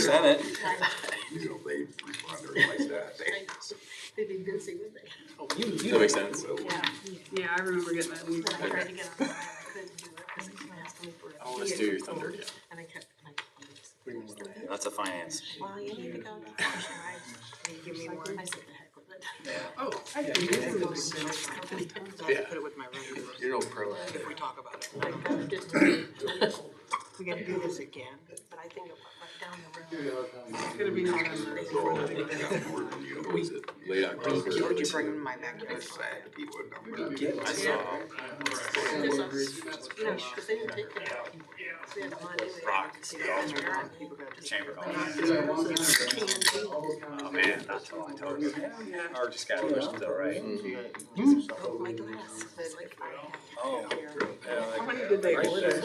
Senate. You know, they respond to like that. They'd be busy, wouldn't they? Oh, that makes sense. Yeah, I remember getting that. I tried to get on, I couldn't do it, because he asked me for a. Oh, let's do your thunder, yeah. And I kept. That's a finance. Well, you need to go to the function, right? Give me one. I said the heck with it. Yeah. Oh, I didn't even know this. Yeah. Put it with my regular. You're no pro at it. If we talk about it. I gotta just, we gotta do this again, but I think right down the road. It's gonna be November. Late October. Would you bring my backyard? I saw. You know, because they didn't take it out. We had money, we Rock. had Chamber. Oh, Oh man, that's all I told you. Or just got questions though, right? my glass, it's like Oh. How many did they order?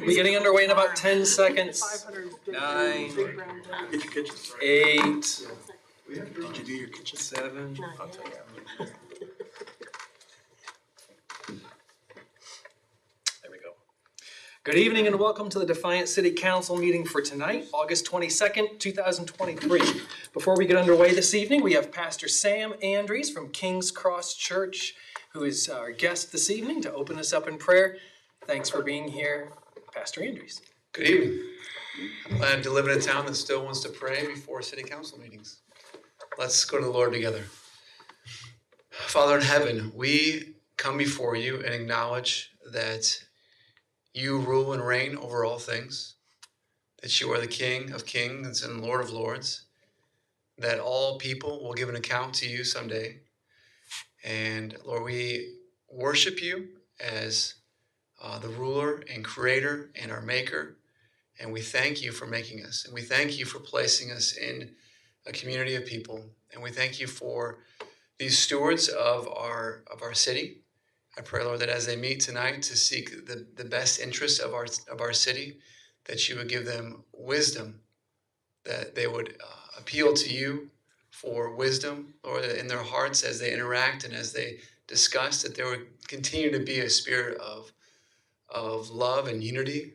We're getting underway in about 10 seconds. 500. 9, big round bags. Get your kitchen. 8. Did you do your kitchen? 7. I'll tell you. There we go. Good evening and welcome to the Defiance City Council meeting for tonight, August 22nd, 2023. Before we get underway this evening, we have Pastor Sam Andrews from King's Cross Church, who is our guest this evening to open us up in prayer. Thanks for being here, Pastor Andrews. Good evening. I'm glad to live in a town that still wants to pray before city council meetings. Let's go to the Lord together. Father in heaven, we come before you and acknowledge that you rule and reign over all things, that you are the King of kings and Lord of lords, that all people will give an account to you someday. And Lord, we worship you as the ruler and creator and our maker. And we thank you for making us. And we thank you for placing us in a community of people. And we thank you for these stewards of our city. I pray, Lord, that as they meet tonight to seek the best interests of our city, that you would give them wisdom, that they would appeal to you for wisdom, Lord, in their hearts as they interact and as they discuss, that there would continue to be a spirit of love and unity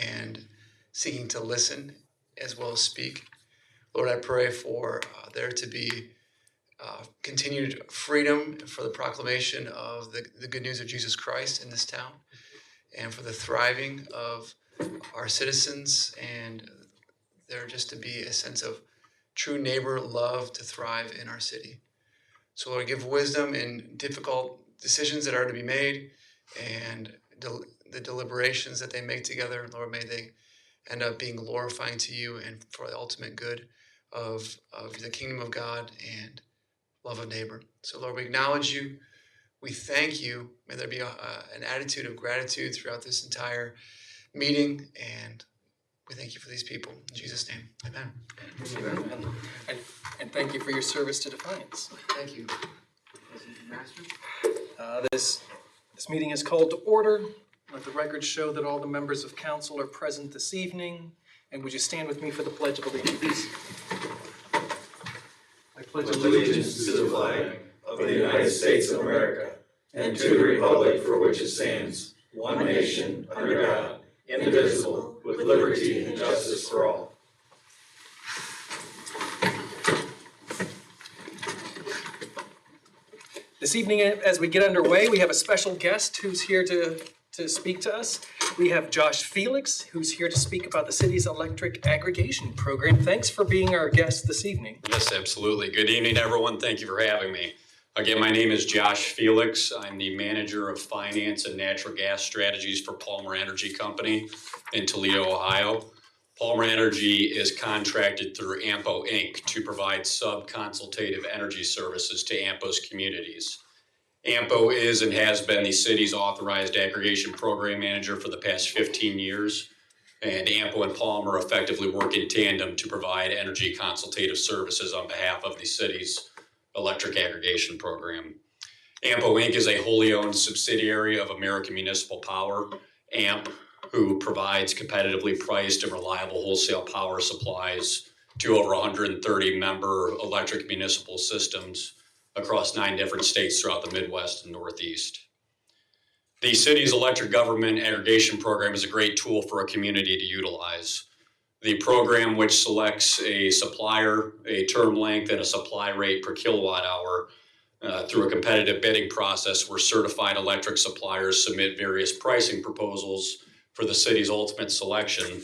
and seeking to listen as well as speak. Lord, I pray for there to be continued freedom for the proclamation of the good news of Jesus Christ in this town and for the thriving of our citizens and there just to be a sense of true neighbor love to thrive in our city. So Lord, give wisdom in difficult decisions that are to be made and the deliberations that they make together. Lord, may they end up being glorifying to you and for the ultimate good of the kingdom of God and love of neighbor. So Lord, we acknowledge you. We thank you. May there be an attitude of gratitude throughout this entire meeting. And we thank you for these people. In Jesus' name, amen. Amen. And thank you for your service to Defiance. Thank you. This meeting is called to order. Let the record show that all the members of council are present this evening. And would you stand with me for the Pledge of Allegiance? I pledge allegiance to the flag of the United States of America and to the republic for which it stands, one nation, under God, indivisible, with liberty and justice for all. This evening, as we get underway, we have a special guest who's here to speak to us. We have Josh Felix, who's here to speak about the city's electric aggregation program. Thanks for being our guest this evening. Yes, absolutely. Good evening, everyone. Thank you for having me. Again, my name is Josh Felix. I'm the manager of finance and natural gas strategies for Palmer Energy Company in Toledo, Ohio. Palmer Energy is contracted through AMPO Inc. to provide sub-consultative energy services to AMPO's communities. AMPO is and has been the city's authorized aggregation program manager for the past 15 years, and AMPO and Palmer effectively work in tandem to provide energy consultative services on behalf of the city's electric aggregation program. AMPO Inc. is a wholly owned subsidiary of American Municipal Power, AMP, who provides competitively priced and reliable wholesale power supplies to over 130 member electric municipal systems across 9 different states throughout the Midwest and Northeast. The city's electric government aggregation program is a great tool for a community to utilize. The program, which selects a supplier, a term length, and a supply rate per kilowatt hour through a competitive bidding process where certified electric suppliers submit various pricing proposals for the city's ultimate selection.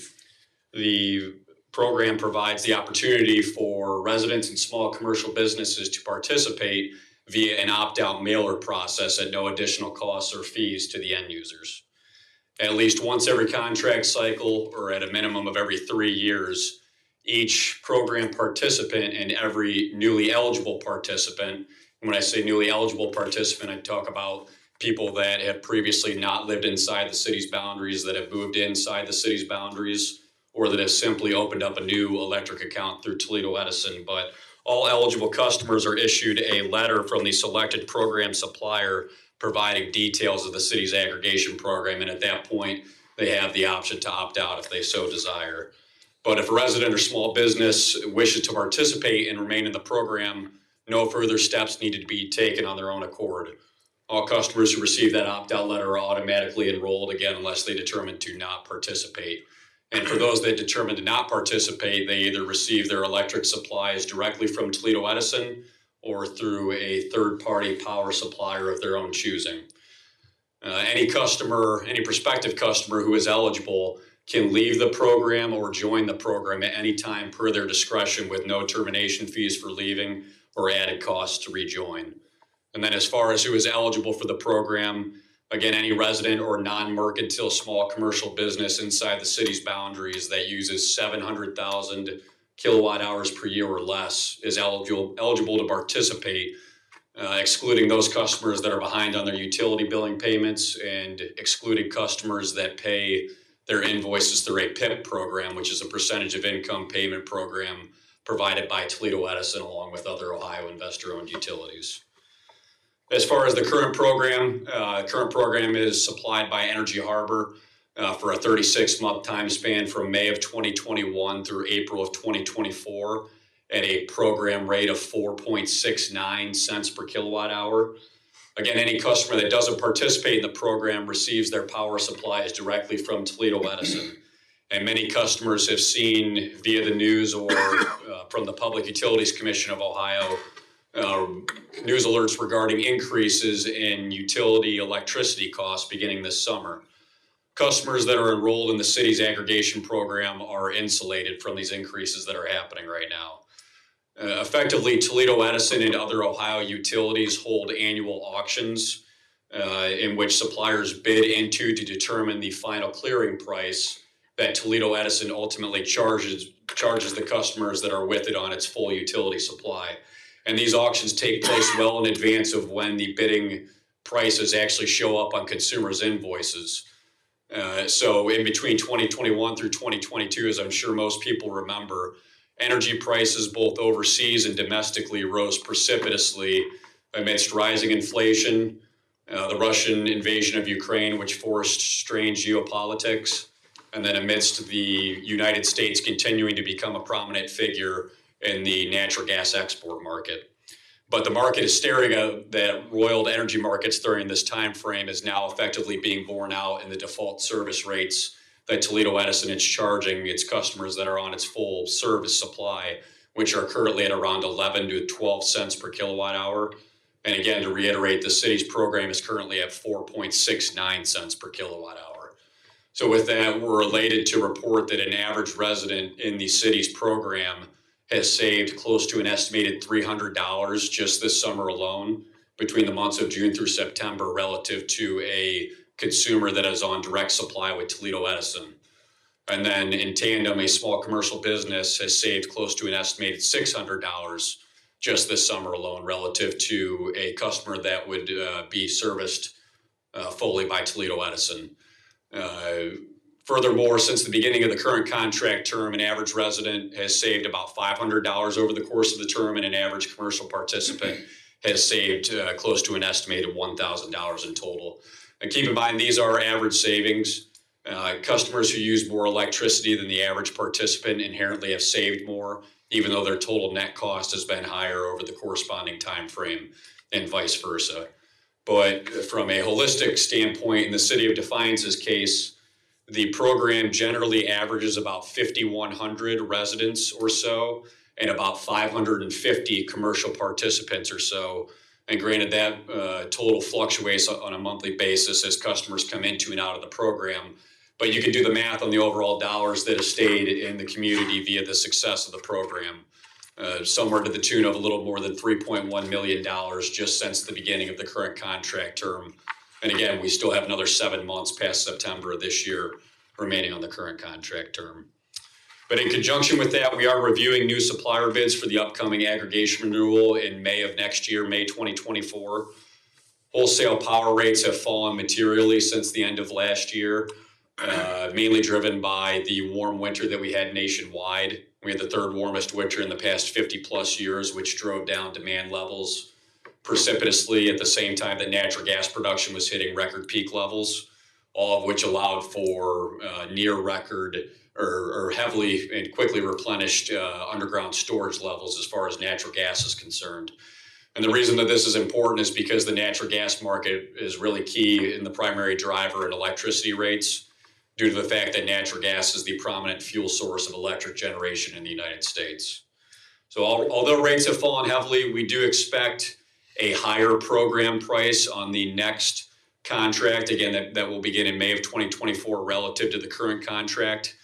The program provides the opportunity for residents and small commercial businesses to participate via an opt-out mailer process at no additional costs or fees to the end users. At least once every contract cycle, or at a minimum of every 3 years, each program participant and every newly eligible participant, and when I say newly eligible participant, I talk about people that have previously not lived inside the city's boundaries, that have moved inside the city's boundaries, or that have simply opened up a new electric account through Toledo Edison. But all eligible customers are issued a letter from the selected program supplier providing details of the city's aggregation program, and at that point, they have the option to opt out if they so desire. But if a resident or small business wishes to participate and remain in the program, no further steps need to be taken on their own accord. All customers who receive that opt-out letter are automatically enrolled again unless they determine to not participate. And for those that determine to not participate, they either receive their electric supplies directly from Toledo Edison or through a third-party power supplier of their own choosing. Any prospective customer who is eligible can leave the program or join the program at any time per their discretion with no termination fees for leaving or added costs to rejoin. And then as far as who is eligible for the program, again, any resident or non-mercantile small commercial business inside the city's boundaries that uses 700,000 kilowatt hours per year or less is eligible to participate, excluding those customers that are behind on their utility billing payments and excluding customers that pay their invoices through a PIP program, which is a percentage of income payment program provided by Toledo Edison along with other Ohio investor-owned utilities. As far as the current program is supplied by Energy Harbor for a 36-month time span from May of 2021 through April of 2024 at a program rate of 4.69 cents per kilowatt hour. Again, any customer that doesn't participate in the program receives their power supplies directly from Toledo Edison. And many customers have seen via the news or from the Public Utilities Commission of Ohio news alerts regarding increases in utility electricity costs beginning this summer. Customers that are enrolled in the city's aggregation program are insulated from these increases that are happening right now. Effectively, Toledo Edison and other Ohio utilities hold annual auctions in which suppliers bid into to determine the final clearing price that Toledo Edison ultimately charges the customers that are with it on its full utility supply. And these auctions take place well in advance of when the bidding prices actually show up on consumers' invoices. So in between 2021 through 2022, as I'm sure most people remember, energy prices both overseas and domestically rose precipitously amidst rising inflation, the Russian invasion of Ukraine, which forced strange geopolitics, and then amidst the United States continuing to become a prominent figure in the natural gas export market. But the market is staring at that roiled energy markets during this time frame is now effectively being borne out in the default service rates that Toledo Edison is charging its customers that are on its full service supply, which are currently at around 11 to 12 cents per kilowatt hour. And again, to reiterate, the city's program is currently at 4.69 cents per kilowatt hour. So with that, we're elated to report that an average resident in the city's program has saved close to an estimated $300 just this summer alone between the months of June through September relative to a consumer that is on direct supply with Toledo Edison. And then in tandem, a small commercial business has saved close to an estimated $600 just this summer alone relative to a customer that would be serviced fully by Toledo Edison. Furthermore, since the beginning of the current contract term, an average resident has saved about $500 over the course of the term, and an average commercial participant has saved close to an estimated $1,000 in total. And keep in mind, these are average savings. Customers who use more electricity than the average participant inherently have saved more, even though their total net cost has been higher over the corresponding time frame, and vice versa. But from a holistic standpoint, in the city of Defiance's case, The program generally averages about 5,100 residents or so, and about 550 commercial participants or so. And granted, that total fluctuates on a monthly basis as customers come into and out of the program. But you can do the math on the overall dollars that have stayed in the community via the success of the program. Somewhere to the tune of a little more than $3.1 million just since the beginning of the current contract term. And again, we still have another 7 months past September of this year remaining on the current contract term. But in conjunction with that, we are reviewing new supplier bids for the upcoming aggregation renewal in May of next year, May 2024. Wholesale power rates have fallen materially since the end of last year, mainly driven by the warm winter that we had nationwide. We had the third warmest winter in the past 50 plus years, which drove down demand levels precipitously at the same time that natural gas production was hitting record peak levels, all of which allowed for near record or heavily and quickly replenished underground storage levels as far as natural gas is concerned. And the reason that this is important is because the natural gas market is really key in the primary driver in electricity rates, due to the fact that natural gas is the prominent fuel source of electric generation in the United States. So although rates have fallen heavily, we do expect a higher program price on the next contract, again, that will begin in May of 2024 relative to the current contract,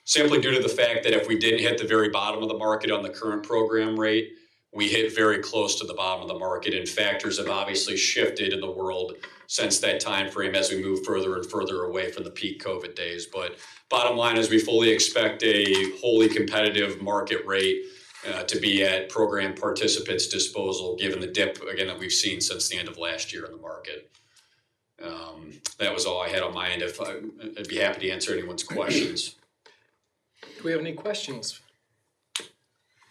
simply due to the fact that if we didn't hit the very bottom of the market on the current program rate, we hit very close to the bottom of the market, and factors have obviously shifted in the world since that time frame as we move further and further away from the peak COVID days. But bottom line is we fully expect a wholly competitive market rate to be at program participants' disposal, given the dip, again, that we've seen since the end of last year in the market. That was all I had on my end. I'd be happy to answer anyone's questions. Do we have any questions?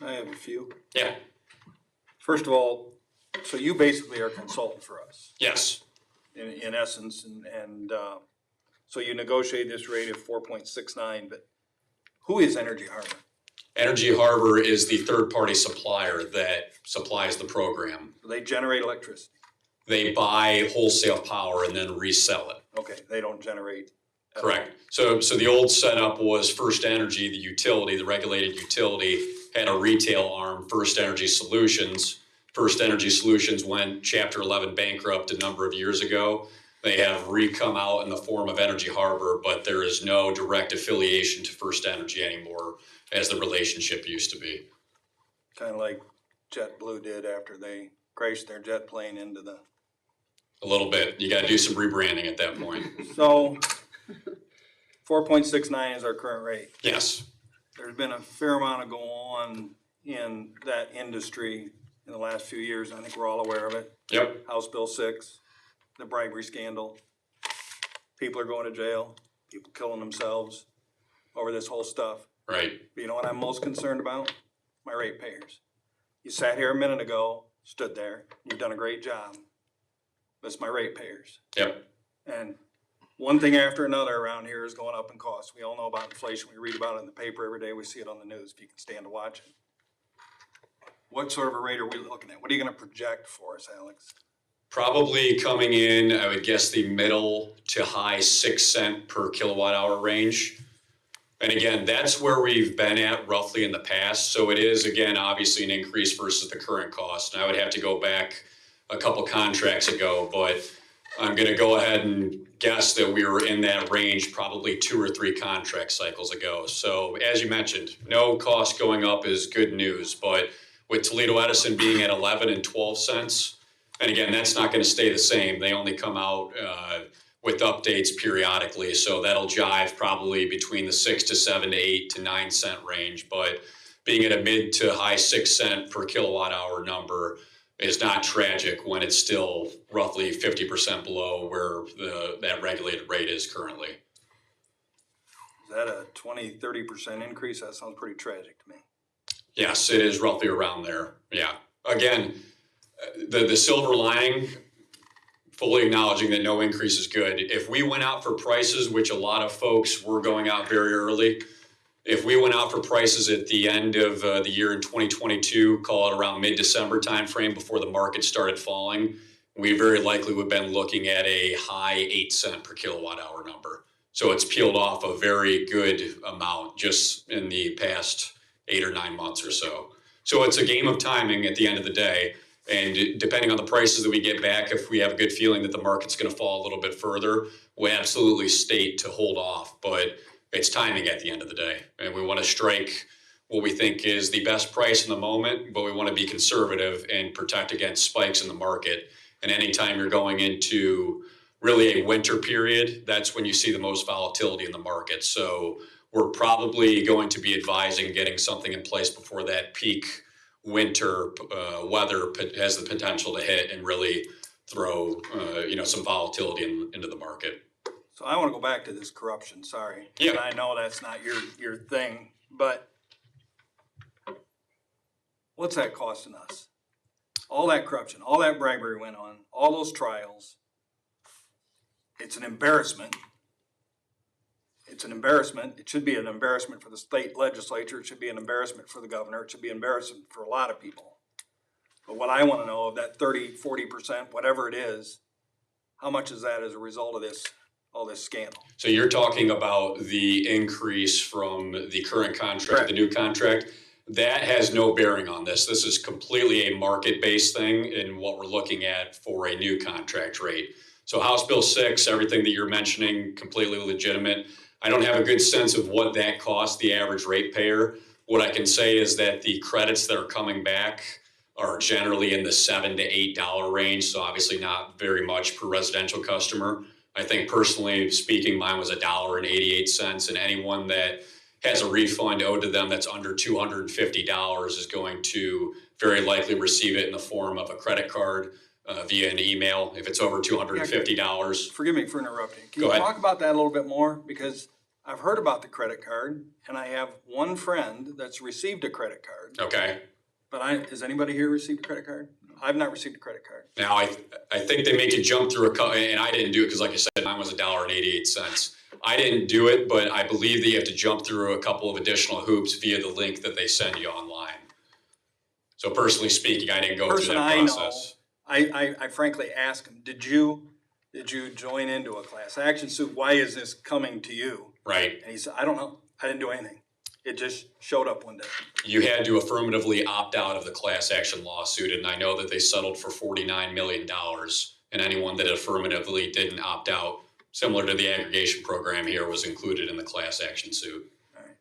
I have a few. Yeah. First of all, so you basically are a consultant for us, Yes. in essence, and so you negotiate this rate of 4.69, but who is Energy Harbor? Energy Harbor is the third-party supplier that supplies the program. They generate electricity. They buy wholesale power and then resell it. Okay, they don't generate. at Correct. So the old setup was First Energy, the utility, the regulated utility, had a retail arm, First Energy Solutions. First Energy Solutions went Chapter 11 bankrupt a number of years ago. They have come out in the form of Energy Harbor, but there is no direct affiliation to First Energy anymore, as the relationship used to be. Kind of like JetBlue did after they crashed their jet plane into the. A little bit. You got to do some rebranding at that point. So 4.69 is our current rate. Yes. There's been a fair amount of go on in that industry in the last few years. I think we're all aware of it. Yep. House Bill 6, the bribery scandal. People are going to jail. People killing themselves over this whole stuff. Right. But you know what I'm most concerned about? My ratepayers. You sat here a minute ago, stood there. You've done a great job. But it's my ratepayers. Yep. And one thing after another around here is going up in cost. We all know about inflation. We read about it in the paper every day. We see it on the news if you can stand to watch it. What sort of a rate are we looking at? What are you going to project for us, Alex? Probably coming in, I would guess, the middle to high 6 cent per kilowatt hour range. And again, that's where we've been at roughly in the past. So it is, again, obviously an increase versus the current cost. And I would have to go back a couple contracts ago, but I'm going to go ahead and guess that we were in that range probably 2 or 3 contract cycles ago. So as you mentioned, no cost going up is good news, but with Toledo Edison being at 11 and 12 cents, and again, that's not going to stay the same. They only come out with updates periodically, so that'll jive probably between the 6 to 7 to 8 to 9 cent range. But being at a mid to high 6 cent per kilowatt hour number is not tragic when it's still roughly 50% below where that regulated rate is currently. Is that a 20-30% increase? That sounds pretty tragic to me. Yes, it is roughly around there. Yeah. Again, the silver lining, fully acknowledging that no increase is good. If we went out for prices, which a lot of folks were going out very early, if we went out for prices at the end of the year in 2022, call it around mid-December timeframe before the market started falling, we very likely would have been looking at a high 8 cent per kilowatt hour number. So it's peeled off a very good amount just in the past 8 or 9 months or so. So it's a game of timing at the end of the day. And depending on the prices that we get back, if we have a good feeling that the market's going to fall a little bit further, we absolutely state to hold off. But it's timing at the end of the day. And we want to strike what we think is the best price in the moment, but we want to be conservative and protect against spikes in the market. And anytime you're going into really a winter period, that's when you see the most volatility in the market. So we're probably going to be advising getting something in place before that peak winter weather has the potential to hit and really throw some volatility into the market. So I want to go back to this corruption, sorry. Yeah. And I know that's not your thing, but what's that costing us? All that corruption, all that bribery went on, all those trials. It's an embarrassment. It's an embarrassment. It should be an embarrassment for the state legislature. It should be an embarrassment for the governor. It should be an embarrassment for a lot of people. But what I want to know of that 30, 40%, whatever it is, how much is that as a result of this, all this scandal? So you're talking about the increase from the current contract Correct. to the new contract. That has no bearing on this. This is completely a market-based thing in what we're looking at for a new contract rate. So House Bill 6, everything that you're mentioning, completely legitimate. I don't have a good sense of what that costs the average ratepayer. What I can say is that the credits that are coming back are generally in the $7 to $8 range. So obviously not very much per residential customer. I think personally speaking, mine was $1.88, and anyone that has a refund owed to them that's under $250 is going to very likely receive it in the form of a credit card via an email if it's over $250. Forgive me for interrupting. Can Go you ahead. talk about that a little bit more? Because I've heard about the credit card, and I have one friend that's received a credit card. Okay. But has anybody here received a credit card? I've not received a credit card. Now, I think they make you jump through a couple, and I didn't do it because, like I said, mine was $1.88. I didn't do it, but I believe that you have to jump through a couple of additional hoops via the link that they send you online. So personally speaking, I didn't go through that process. I frankly asked him, did you join into a class action suit? Why is this coming to you? Right. And he said, I don't know. I didn't do anything. It just showed up one day. You had to affirmatively opt out of the class action lawsuit, and I know that they settled for $49 million. And anyone that affirmatively didn't opt out, similar to the aggregation program here, was included in the class action suit. All right.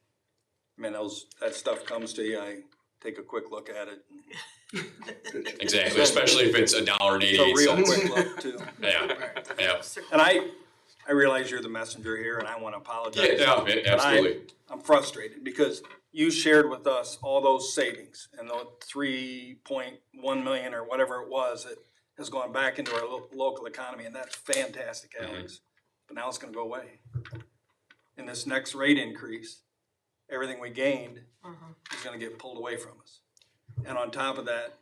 I mean, that stuff comes to you. I take a quick look at it. Exactly, especially if it's $1.88. It's a real quick look too. Yeah, yeah. And I realize you're the messenger here, and I want to apologize. Yeah, absolutely. I'm frustrated because you shared with us all those savings and the 3.1 million or whatever it was that has gone back into our local economy, and that's fantastic, Alex. But now it's going to go away. In this next rate increase, everything we gained is going to get pulled away from us. And on top of that,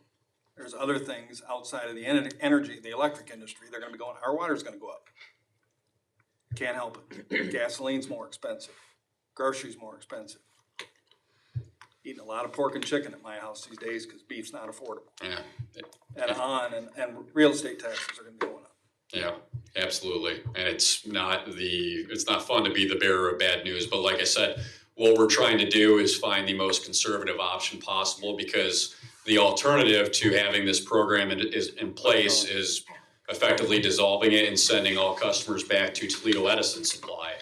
there's other things outside of the energy, the electric industry. They're going to be going, our water's going to go up. Can't help it. Gasoline's more expensive. Groceries more expensive. Eating a lot of pork and chicken at my house these days because beef's not affordable. Yeah. And real estate taxes are going to be going up. Yeah, absolutely. And it's not fun to be the bearer of bad news, but like I said, what we're trying to do is find the most conservative option possible, because the alternative to having this program in place is effectively dissolving it and sending all customers back to Toledo Edison Supply.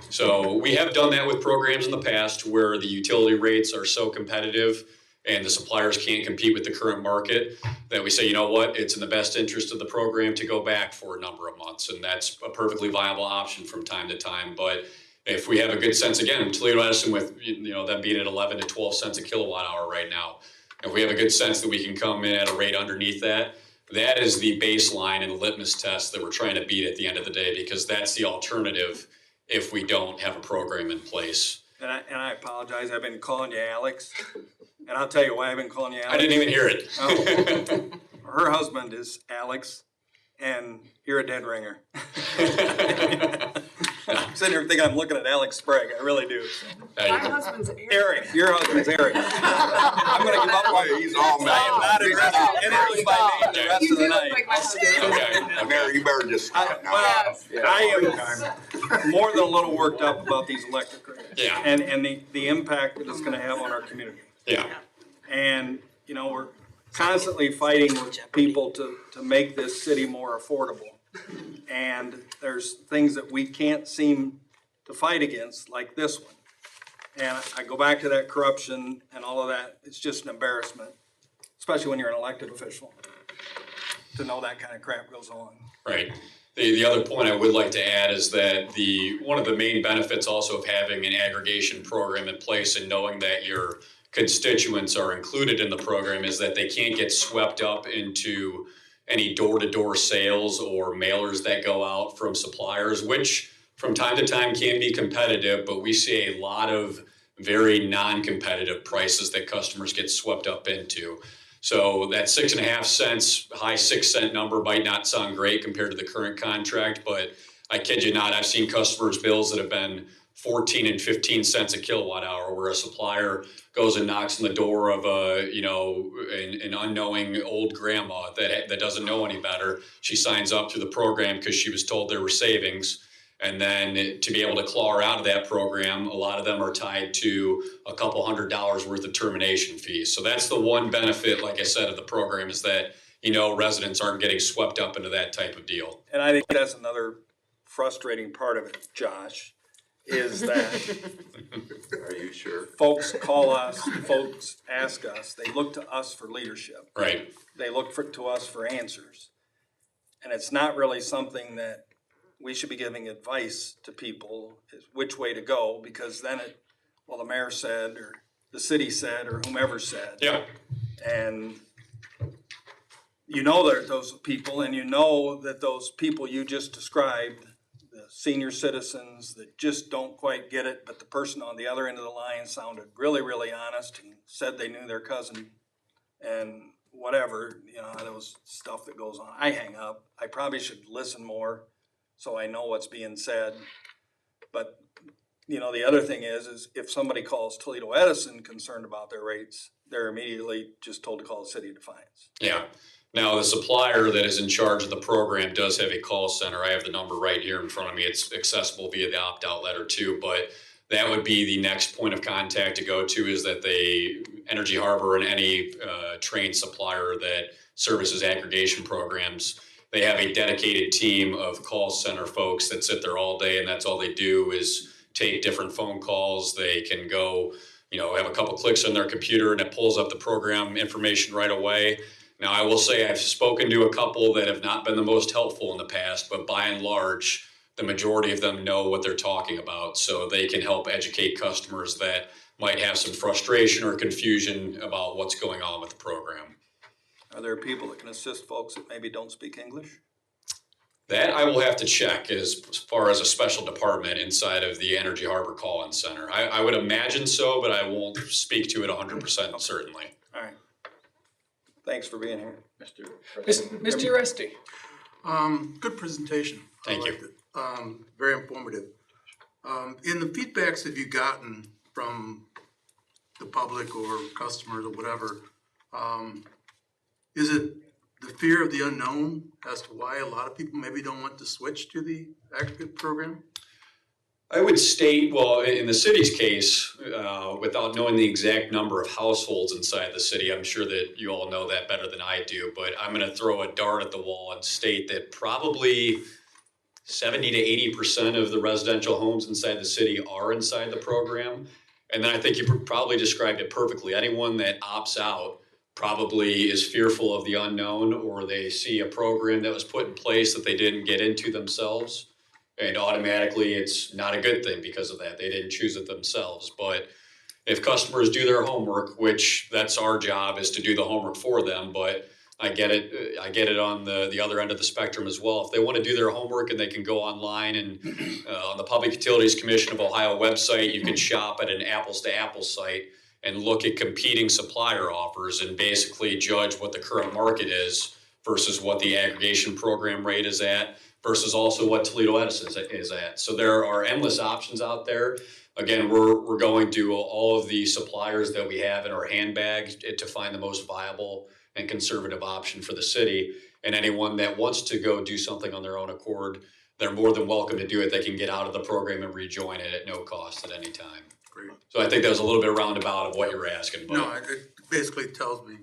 So we have done that with programs in the past where the utility rates are so competitive and the suppliers can't compete with the current market that we say, you know what, it's in the best interest of the program to go back for a number of months. And that's a perfectly viable option from time to time. But if we have a good sense, again, Toledo Edison with them being at 11 to 12 cents a kilowatt hour right now, if we have a good sense that we can come in at a rate underneath that, that is the baseline and the litmus test that we're trying to beat at the end of the day, because that's the alternative if we don't have a program in place. And I apologize. I've been calling you Alex. And I'll tell you why I've been calling you Alex. I didn't even hear it. Oh. Her husband is Alex, and you're a dead ringer. I'm sitting here thinking I'm looking at Alex Sprague. I really do. My husband's Eric. Eric, your husband's Eric. I'm going to give up on you. He's all I am not addressing anything by name the rest You of the do look night. like my husband. Okay. Mary, you better just. I more than a little worked up about these electric rates. Yeah. And the impact that it's gonna have on our community. Yeah, And, we're constantly fighting with people to make this city more affordable. And there's things that we can't seem to fight against, like this one. And I go back to that corruption and all of that, it's just an embarrassment, especially when you're an elected official, to know that kind of crap goes on. right. The other point I would like to add is that one of the main benefits also of having an aggregation program in place and knowing that your constituents are included in the program is that they can't get swept up into any door-to-door sales or mailers that go out from suppliers, which from time to time can be competitive, but we see a lot of very non-competitive prices that customers get swept up into. So that 6.5 cents, high 6 cent number might not sound great compared to the current contract, but I kid you not, I've seen customers' bills that have been 14 and 15 cents a kilowatt hour, where a supplier goes and knocks on the door of an unknowing old grandma that doesn't know any better. She signs up through the program because she was told there were savings. And then to be able to claw her out of that program, a lot of them are tied to a couple $100 worth of termination fees. So that's the one benefit, like I said, of the program is that, residents aren't getting swept up into that type of deal. And I think that's another frustrating part of it, Josh, is that Are you sure? folks call us, folks ask us, they look to us for leadership. Right. They look to us for answers. And it's not really something that we should be giving advice to people is which way to go, because then the mayor said, or the city said, or whomever said. Yeah. And there those people, and that those people you just described, the senior citizens that just don't quite get it, but the person on the other end of the line sounded really, really honest and said they knew their cousin and whatever, there was stuff that goes on. I hang up. I probably should listen more so I know what's being said. But, the other thing is if somebody calls Toledo Edison concerned about their rates, they're immediately just told to call the city of Defiance. Yeah. Now, the supplier that is in charge of the program does have a call center. I have the number right here in front of me. It's accessible via the opt-out letter too, but that would be the next point of contact to go to, is that Energy Harbor and any trained supplier that services aggregation programs, they have a dedicated team of call center folks that sit there all day, and that's all they do is take different phone calls. They can go, have a couple clicks on their computer and it pulls up the program information right away. Now, I will say I've spoken to a couple that have not been the most helpful in the past, but by and large, the majority of them know what they're talking about, so they can help educate customers that might have some frustration or confusion about what's going on with the program. Are there people that can assist folks that maybe don't speak English? That I will have to check as far as a special department inside of the Energy Harbor Call-In Center. I would imagine so, but I won't speak to it 100% certainly. All right. Thanks for being here. Mr. Resti. Good presentation. I Thank you. liked it. Very informative. In the feedbacks that you've gotten from the public or customers or whatever, is it the fear of the unknown as to why a lot of people maybe don't want to switch to the aggregate program? I would state, well, in the city's case, without knowing the exact number of households inside the city, I'm sure that you all know that better than I do, but I'm going to throw a dart at the wall and state that probably 70 to 80% of the residential homes inside the city are inside the program. And then I think you probably described it perfectly. Anyone that opts out probably is fearful of the unknown, or they see a program that was put in place that they didn't get into themselves. And automatically it's not a good thing because of that. They didn't choose it themselves. But if customers do their homework, which that's our job, is to do the homework for them, but I get it on the other end of the spectrum as well. If they want to do their homework and they can go online and on the Public Utilities Commission of Ohio website, you can shop at an apples to apples site and look at competing supplier offers and basically judge what the current market is versus what the aggregation program rate is at, versus also what Toledo Edison is at. So there are endless options out there. Again, we're going to all of the suppliers that we have in our handbag to find the most viable and conservative option for the city. And anyone that wants to go do something on their own accord, they're more than welcome to do it. They can get out of the program and rejoin it at no cost at any time. Great. So I think that was a little bit roundabout of what you're asking, but. No, it basically tells me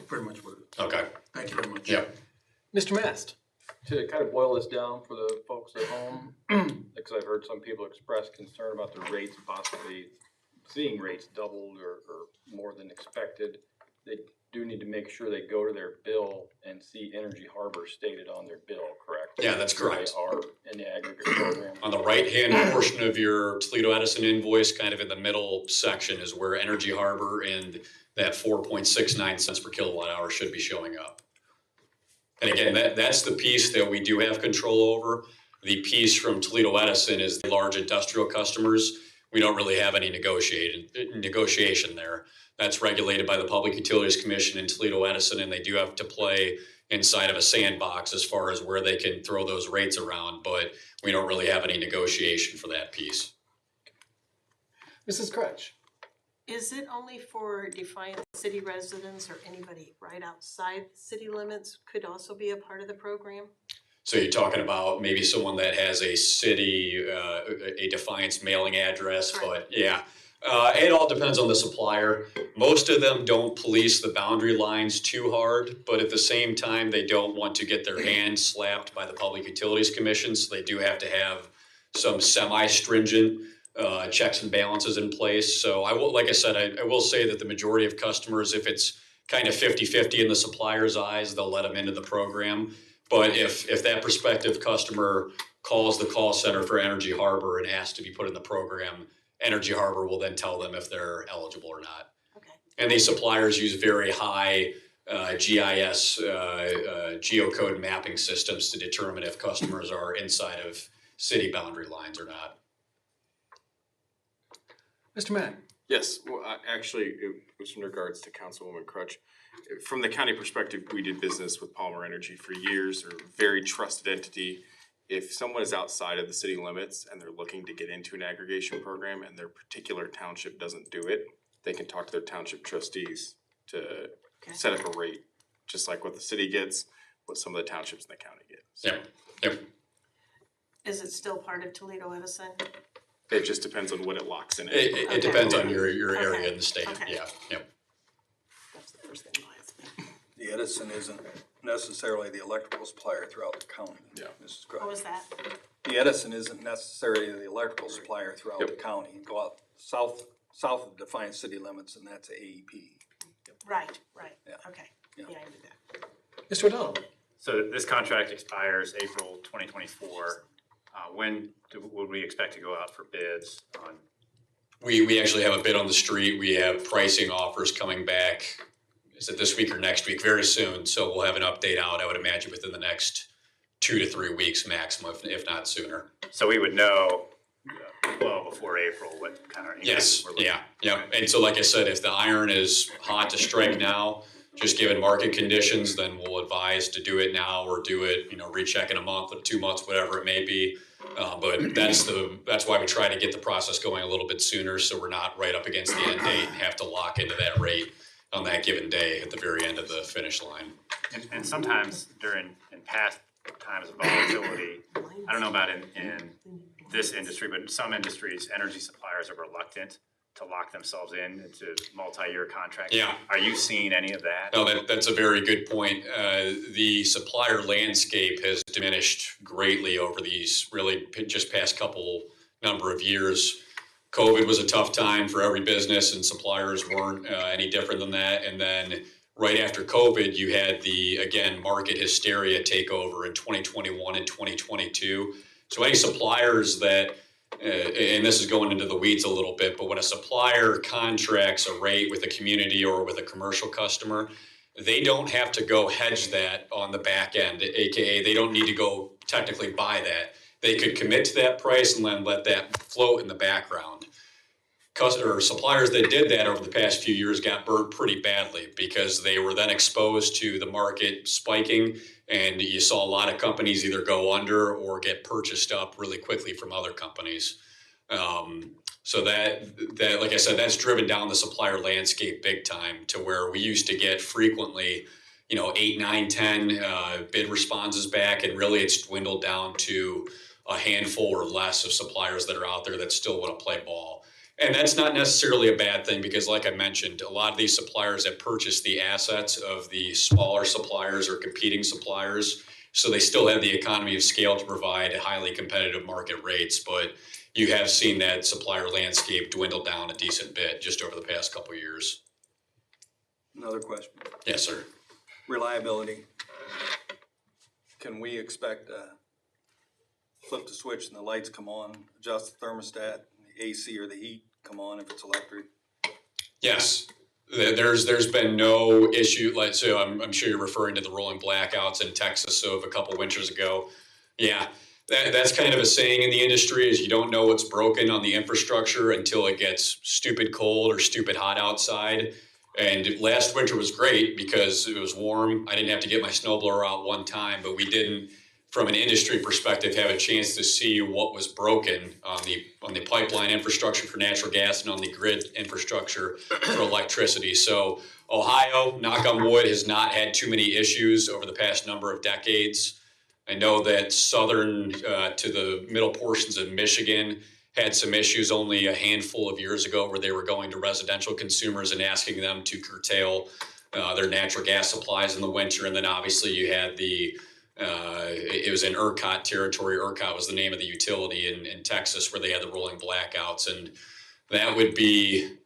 pretty much what it is. Okay, Thank you very much. yeah. Mr. Mast? To kind of boil this down for the folks at home, because I've heard some people express concern about the rates possibly seeing rates doubled or more than expected. They do need to make sure they go to their bill and see Energy Harbor stated on their bill, correct? Yeah, that's correct. They are in the aggregate program. On the right-hand portion of your Toledo Edison invoice, kind of in the middle section is where Energy Harbor and that 4.69 cents per kilowatt hour should be showing up. And again, that's the piece that we do have control over. The piece from Toledo Edison is the large industrial customers. We don't really have any negotiation there. That's regulated by the Public Utilities Commission in Toledo Edison, and they do have to play inside of a sandbox as far as where they can throw those rates around, but we don't really have any negotiation for that piece. Mrs. Kretsch? Is it only for Defiance city residents or anybody right outside city limits could also be a part of the program? So you're talking about maybe someone that has a city, a Defiance mailing address, but yeah. It all depends on the supplier. Most of them don't police the boundary lines too hard, but at the same time, they don't want to get their hands slapped by the Public Utilities Commission, so they do have to have some semi-stringent checks and balances in place. So I will, like I said, I will say that the majority of customers, if it's kind of 50-50 in the supplier's eyes, they'll let them into the program. But if that prospective customer calls the call center for Energy Harbor and asks to be put in the program, Energy Harbor will then tell them if they're eligible or not. Okay. And these suppliers use very high GIS, geocode mapping systems to determine if customers are inside of city boundary lines or not. Mr. Matt? Yes, well, actually, it was in regards to Councilwoman Crutch. From the county perspective, we did business with Palmer Energy for years. They're a very trusted entity. If someone is outside of the city limits and they're looking to get into an aggregation program and their particular township doesn't do it, they can talk to their township trustees to set up a rate, just like what the city gets, what some of the townships in the county get. So Yep. Is it still part of Toledo Edison? it just depends on what it locks in. It depends on your area Okay. in the state. Okay. Yeah. Yep. That's the first thing I asked me. The Edison isn't necessarily the electrical supplier throughout the county. Yeah. Mrs. What Crutch. was that? The Edison isn't necessarily the electrical supplier throughout the county. You go out south of Defiance city limits, and that's AEP. Right, Yeah. okay. Yeah. Yeah, I knew that. Mr. O'Donnell? So this contract expires April 2024. Would we expect to go out for bids on? We actually have a bid on the street. We have pricing offers coming back. Is it this week or next week? Very soon. So we'll have an update out, I would imagine, within the next 2 to 3 weeks maximum, if not sooner. So we would know well before April what kind of Yes, we're looking yeah. And so like I said, if the iron is hot to strike now, just given market conditions, then we'll advise to do it now or do it, recheck in a month or 2 months, whatever it may be. But that's why we try to get the process going a little bit sooner, so we're not right up against the end date and have to lock into that rate on that given day at the very end of the finish line. And sometimes in past times of volatility, I don't know about in this industry, but in some industries, energy suppliers are reluctant to lock themselves into multi-year contracts. Yeah. Are you seeing any of that? No, that's a very good point. The supplier landscape has diminished greatly over these really just past number of years. COVID was a tough time for every business, and suppliers weren't any different than that. And then right after COVID, you had the market hysteria take over in 2021 and 2022. So any suppliers that and this is going into the weeds a little bit, but when a supplier contracts a rate with a community or with a commercial customer, they don't have to go hedge that on the back end, aka they don't need to go technically buy that. They could commit to that price and then let that float in the background. Suppliers that did that over the past few years got burnt pretty badly because they were then exposed to the market spiking, and you saw a lot of companies either go under or get purchased up really quickly from other companies. So that, like I said, that's driven down the supplier landscape big time to where we used to get frequently, 8, 9, 10 bid responses back, and really it's dwindled down to a handful or less of suppliers that are out there that still want to play ball. And that's not necessarily a bad thing because, like I mentioned, a lot of these suppliers have purchased the assets of the smaller suppliers or competing suppliers. So they still have the economy of scale to provide highly competitive market rates. But you have seen that supplier landscape dwindle down a decent bit just over the past couple of years. Another question. Yes, sir. Reliability. Can we expect flip the switch and the lights come on, adjust the thermostat, the AC or the heat come on if it's electric? Yes. There's been no issue. Like, so I'm sure you're referring to the rolling blackouts in Texas of a couple winters ago. Yeah, that's kind of a saying in the industry is you don't know what's broken on the infrastructure until it gets stupid cold or stupid hot outside. And last winter was great because it was warm. I didn't have to get my snowblower out one time, but we didn't, from an industry perspective, have a chance to see what was broken on the pipeline infrastructure for natural gas and on the grid infrastructure for electricity. So Ohio, knock on wood, has not had too many issues over the past number of decades. I know that southern to the middle portions of Michigan had some issues only a handful of years ago where they were going to residential consumers and asking them to curtail their natural gas supplies in the winter. And then obviously you had it was in ERCOT territory. ERCOT was the name of the utility in Texas where they had the rolling blackouts. And that would be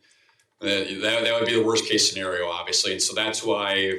that would be the worst case scenario, obviously. And so that's why,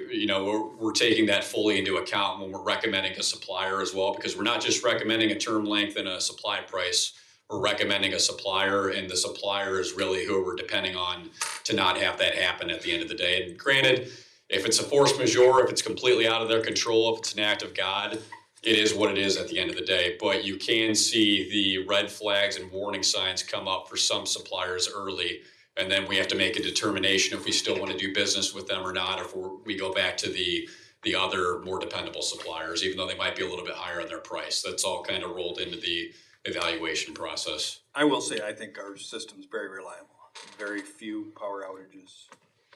we're taking that fully into account when we're recommending a supplier as well, because we're not just recommending a term length and a supply price. We're recommending a supplier, and the supplier is really who we're depending on to not have that happen at the end of the day. And granted, if it's a force majeure, if it's completely out of their control, if it's an act of God, it is what it is at the end of the day. But you can see the red flags and warning signs come up for some suppliers early, and then we have to make a determination if we still want to do business with them or not, if we go back to the other more dependable suppliers, even though they might be a little bit higher on their price. That's all kind of rolled into the evaluation process. I will say, I think our system's very reliable. Very few power outages.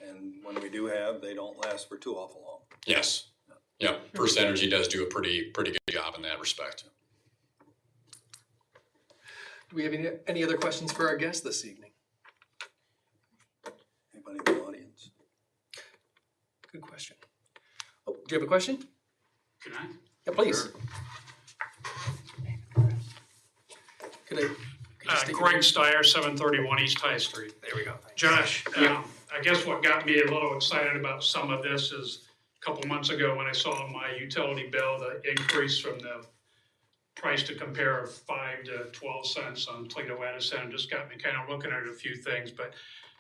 And when we do have, they don't last for too awful long. Yes. Yeah. First Energy does do a pretty good job in that respect. Do we have any other questions for our guests this evening? Anybody in the audience? Good question. Oh, do you have a question? Can I? Yeah, please. Sure. Could I just take Greg Steyer, 731 East High Street. There we go. Josh, I guess what got me a little excited about some of this is a couple months ago when I saw my utility bill, the increase from the price to compare of 5 to 12 cents on Toledo Edison just got me kind of looking at a few things. But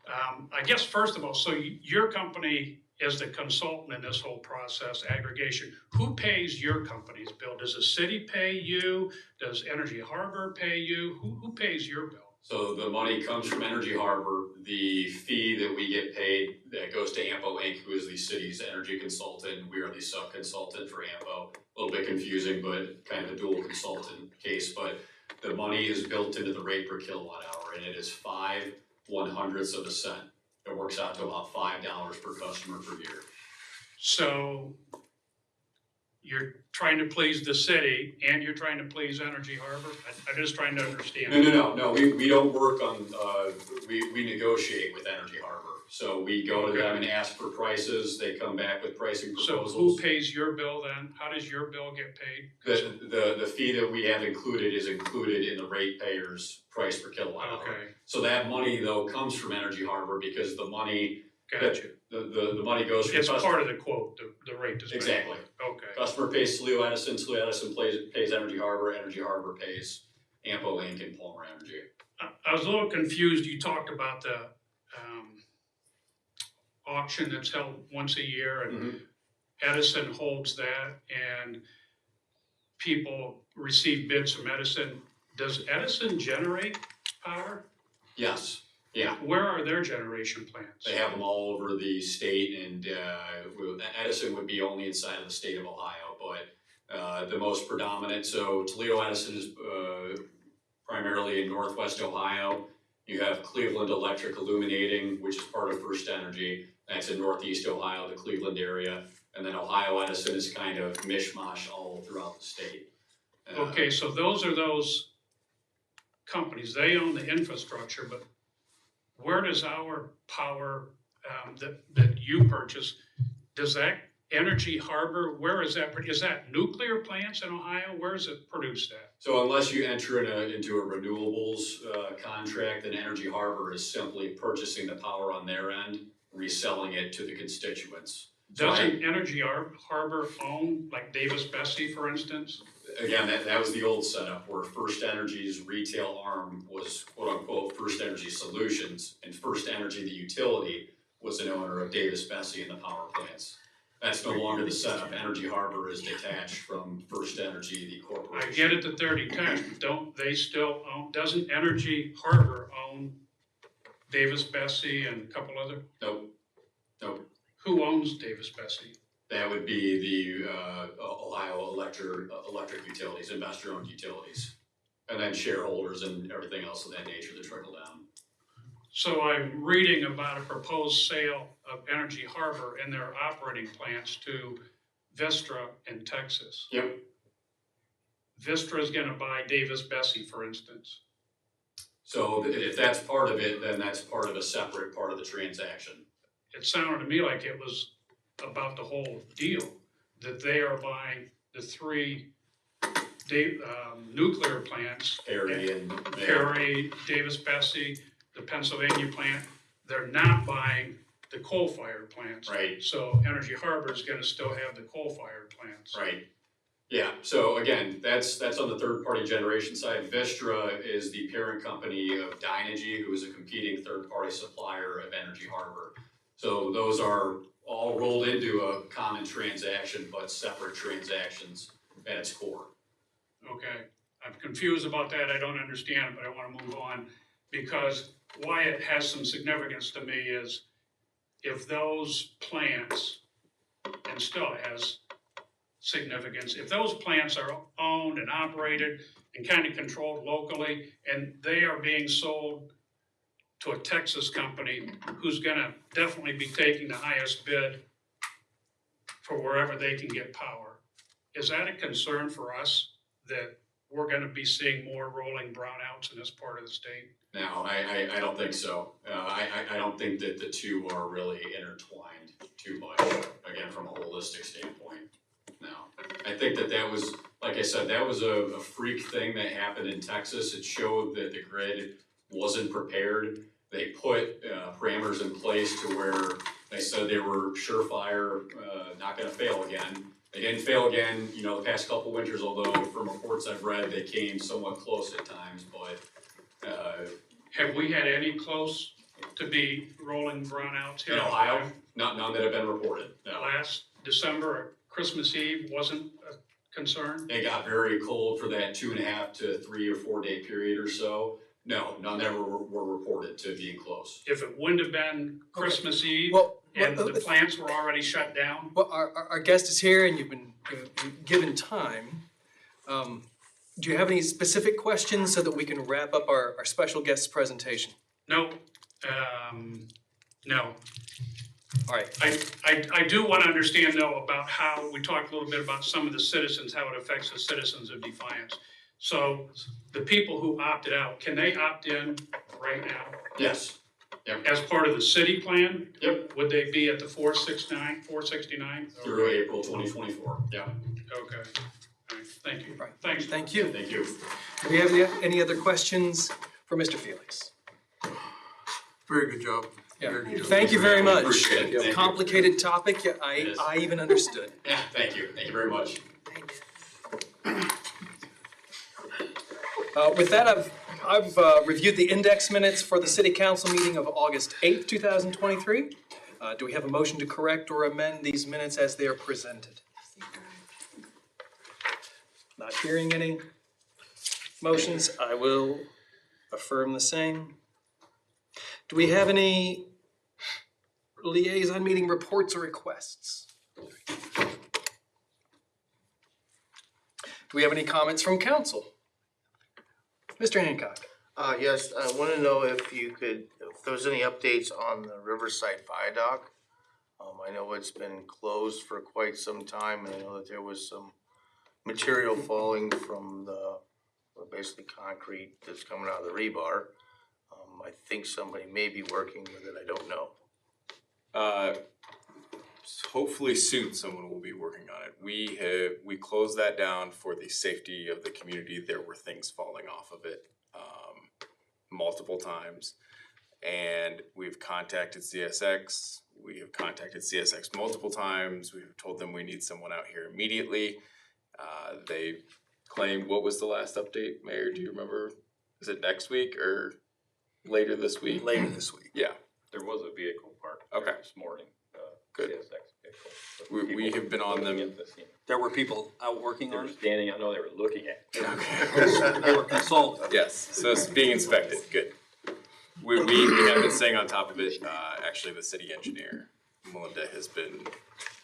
I guess first of all, so your company is the consultant in this whole process, aggregation. Who pays your company's bill? Does the city pay you? Does Energy Harbor pay you? Who pays your bill? So the money comes from Energy Harbor. The fee that we get paid that goes to AMPO Inc., who is the city's energy consultant. We are the sub-consultant for AMPO. A little bit confusing, but kind of a dual consultant case. But the money is built into the rate per kilowatt hour, and it is 5/100ths of a cent. It works out to about $5 per customer per year. So you're trying to please the city and you're trying to please Energy Harbor? I'm just trying to understand. No. We don't work on, we negotiate with Energy Harbor. So we go to them and ask for prices. They come back with pricing proposals. So who pays your bill then? How does your bill get paid? The fee that we have included is included in the ratepayer's price per kilowatt hour. Okay. So that money though comes from Energy Harbor because the money, Gotcha. the money goes from. It's part of the quote, the rate is. Exactly. Okay. Customer pays Toledo Edison pays Energy Harbor pays AMPO Inc. and Palmer Energy. I was a little confused. You talked about the auction that's held once a year and Edison holds that and people receive bids from Edison. Does Edison generate power? Yes. Yeah. Where are their generation plants? They have them all over the state, and Edison would be only inside of the state of Ohio, but the most predominant. So Toledo Edison is primarily in Northwest Ohio. You have Cleveland Electric Illuminating, which is part of First Energy. That's in Northeast Ohio, the Cleveland area. And then Ohio Edison is kind of mishmash all throughout the state. Okay, so those are those companies, they own the infrastructure, but where does our power, that you purchase, does that Energy Harbor, where is that nuclear plants in Ohio? Where is it produced at? So unless you enter into a renewables contract, then Energy Harbor is simply purchasing the power on their end, reselling it to the constituents. So Doesn't Energy Harbor own, like Davis Bessie, for instance? Again, that was the old setup where First Energy's retail arm was quote unquote First Energy Solutions, and First Energy, the utility, was an owner of Davis Bessie and the power plants. That's no longer the setup. Energy Harbor is detached from First Energy, the corporation. I get it that they're detached, but don't they still own, doesn't Energy Harbor own Davis Bessie and a couple other? Nope. Who owns Davis Bessie? That would be the Ohio electric utilities, investor-owned utilities. And then shareholders and everything else of that nature that trickle down. So I'm reading about a proposed sale of Energy Harbor and their operating plants to Vistra in Texas. Yep. Vistra is gonna buy Davis Bessie, for instance. So if that's part of it, then that's part of a separate part of the transaction. It sounded to me like it was about the whole deal, that they are buying the three nuclear plants. Perry, Davis Bessie, the Pennsylvania plant. They're not buying the coal-fired plants. Right. So Energy Harbor is gonna still have the coal-fired plants. Right. Yeah, so again, that's on the third-party generation side. Vistra is the parent company of Dynegy, who is a competing third-party supplier of Energy Harbor. So those are all rolled into a common transaction, but separate transactions at its core. Okay, I'm confused about that, I don't understand it, but I wanna move on, because why it has some significance to me is if those plants, and still has significance, if those plants are owned and operated and kind of controlled locally, and they are being sold to a Texas company who's gonna definitely be taking the highest bid for wherever they can get power, is that a concern for us that we're gonna be seeing more rolling brownouts in this part of the state? No, I don't think so. I don't think that the two are really intertwined too much, again, from a holistic standpoint. No, I think that was, like I said, that was a freak thing that happened in Texas. It showed that the grid wasn't prepared. They put parameters in place to where they said they were surefire, not gonna fail again. They didn't fail again, the past couple winters, although from reports I've read, they came somewhat close at times, but Have we had any close to be rolling brownouts here? in Ohio, none that have been reported, no. Last December, Christmas Eve wasn't a concern? It got very cold for that 2.5 to 3 or 4 day period or so. No, none that were reported to being close. If it wouldn't have been Christmas Eve and Well, the plants were already shut down? Well, our guest is here and you've been given time. Do you have any specific questions so that we can wrap up our special guest's presentation? No, no. All right. I do want to understand though about how, we talked a little bit about some of the citizens, how it affects the citizens of Defiance. So the people who opted out, can they opt in right now? Yes. Yep. As part of the city plan? Yep. Would they be at the 469? Through April 2024, yeah. Okay, all right, thank you. Right. Thanks. Thank you. Thank you. Do we have any other questions for Mr. Felix? Very good job. Yeah. Very good job. Thank you very much. Appreciate it. Thank you. Complicated topic, yeah, It is. I even understood. Yeah, thank you very much. With that, I've reviewed the index minutes for the city council meeting of August 8th, 2023. Do we have a motion to correct or amend these minutes as they are presented? Not hearing any motions, I will affirm the same. Do we have any liaison meeting reports or requests? Do we have any comments from council? Mr. Hancock. Yes, I want to know if there was any updates on the Riverside Viaduct. I know it's been closed for quite some time, and I know that there was some material falling from basically concrete that's coming out of the rebar. I think somebody may be working with it, I don't know. Hopefully soon someone will be working on it. We closed that down for the safety of the community. There were things falling off of it multiple times. And we've contacted CSX. We have contacted CSX multiple times. We've told them we need someone out here immediately. They claim, what was the last update, Mayor? Do you remember? Is it next week or later this week? Later this week. Yeah. There was a vehicle parked Okay. there this morning, Good. CSX vehicle. We have been on them. There were people out working They on were it? standing, I know they were looking at it. They were consulted. Yes, so it's being inspected, good. We have been staying on top of it, actually the city engineer, Melinda, has been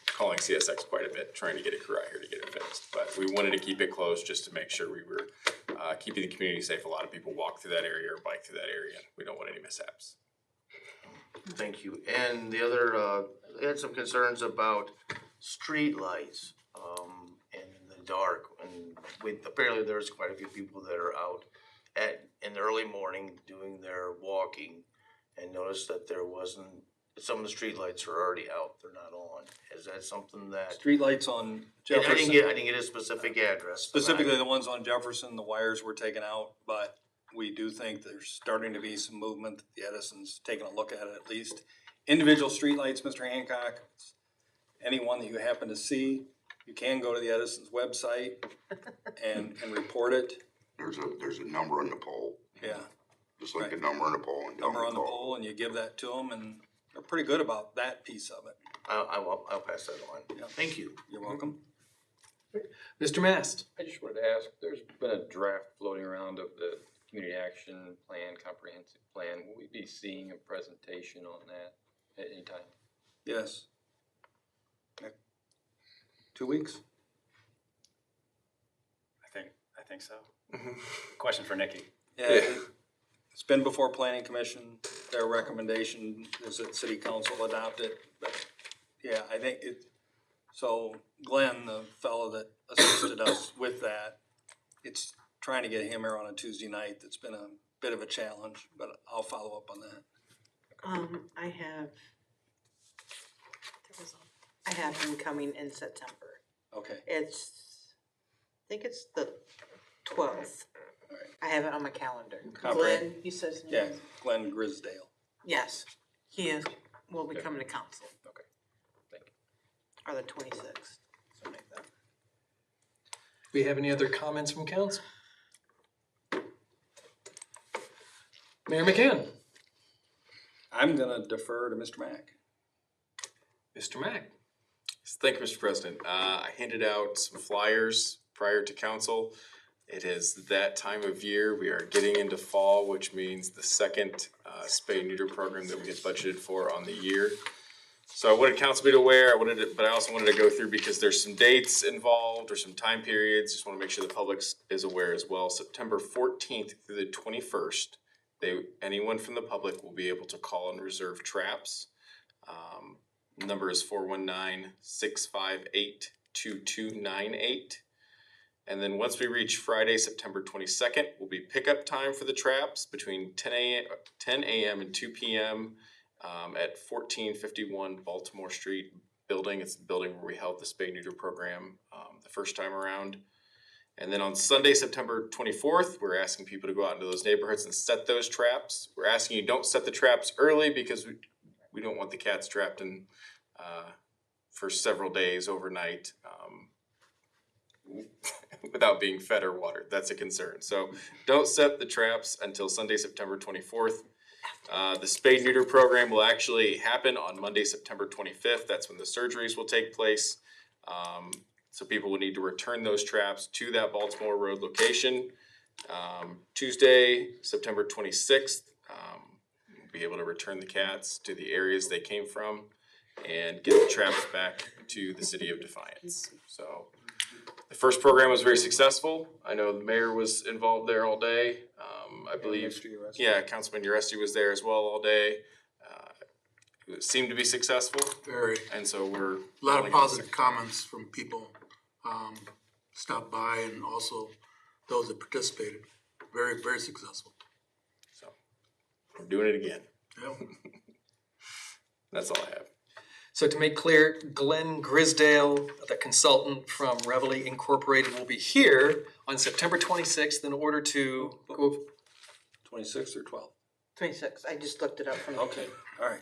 calling CSX quite a bit, trying to get a crew out here to get it fixed. But we wanted to keep it closed just to make sure we were keeping the community safe. A lot of people walk through that area or bike through that area, we don't want any mishaps. Thank you. And the other, they had some concerns about streetlights, in the dark. And apparently there's quite a few people that are out in the early morning doing their walking, and noticed that some of the streetlights are already out, they're not on. Is that something that? Streetlights on And Jefferson. I didn't get a specific address. but Specifically, the ones on Jefferson, the wires were taken out, but we do think there's starting to be some movement. The Edison's taking a look at it at least. Individual streetlights, Mr. Hancock, any one that you happen to see, you can go to the Edison's website and report it. There's a number on the pole, Yeah, just like Right. a number on the pole. And number on the pole, and you give that to them, and they're pretty good about that piece of it. I'll pass that on. Yeah. Thank you. You're welcome. Mr. Mast? I just wanted to ask, there's been a draft floating around of the community action plan, comprehensive plan. Will we be seeing a presentation on that at any time? Yes. 2 weeks? I think so. Question for Nikki. Yeah, it's been before planning commission, their recommendation is that city council adopt it, but yeah, I think so Glenn, the fellow that assisted us with that, it's trying to get him here on a Tuesday night, that's been a bit of a challenge, but I'll follow up on that. I have him coming in September. Okay, I think it's the 12th. all right, I have it on my calendar. Comprehend- Glenn, you said his name? yeah, Glenn Grisdale. Yes, will be coming to council. Okay, thank you. Or the 26th, something like that. Do we have any other comments from council? Mayor McCann? I'm gonna defer to Mr. Mack. Mr. Mack? Thank you, Mr. President. I handed out some flyers prior to council. It is that time of year. We are getting into fall, which means the second spay and neuter program that we had budgeted for on the year. So I wanted council to be aware, but I also wanted to go through because there's some dates involved or some time periods. Just want to make sure the public is aware as well. September 14th through the 21st, anyone from the public will be able to call and reserve traps. Number is 419-658-2298. And then once we reach Friday, September 22nd, will be pickup time for the traps between 10 a.m. and 2 p.m. At 1451 Baltimore Street building. It's the building where we held the spay neuter program the first time around. And then on Sunday, September 24th, we're asking people to go out into those neighborhoods and set those traps. We're asking you don't set the traps early because we don't want the cats trapped in for several days overnight without being fed or watered. That's a concern. So don't set the traps until Sunday, September 24th. The spay neuter program will actually happen on Monday, September 25th. That's when the surgeries will take place. So people will need to return those traps to that Baltimore Road location. Tuesday, September 26th, we'll be able to return the cats to the areas they came from and get the traps back to the city of Defiance. So the first program was very successful. I know the mayor was involved there all day. I believe, yeah, Councilman Uresti was there as well all day. seemed to be successful, Very, and so we're. a lot of positive comments from people, stopped by and also those that participated. Very, very successful. So, we're doing it again. Yep. That's all I have. So to make clear, Glenn Grisdale, the consultant from Reveille Incorporated, will be here on September 26th in order to go. 26 or 12? 26, I just looked it up from. Okay, all right.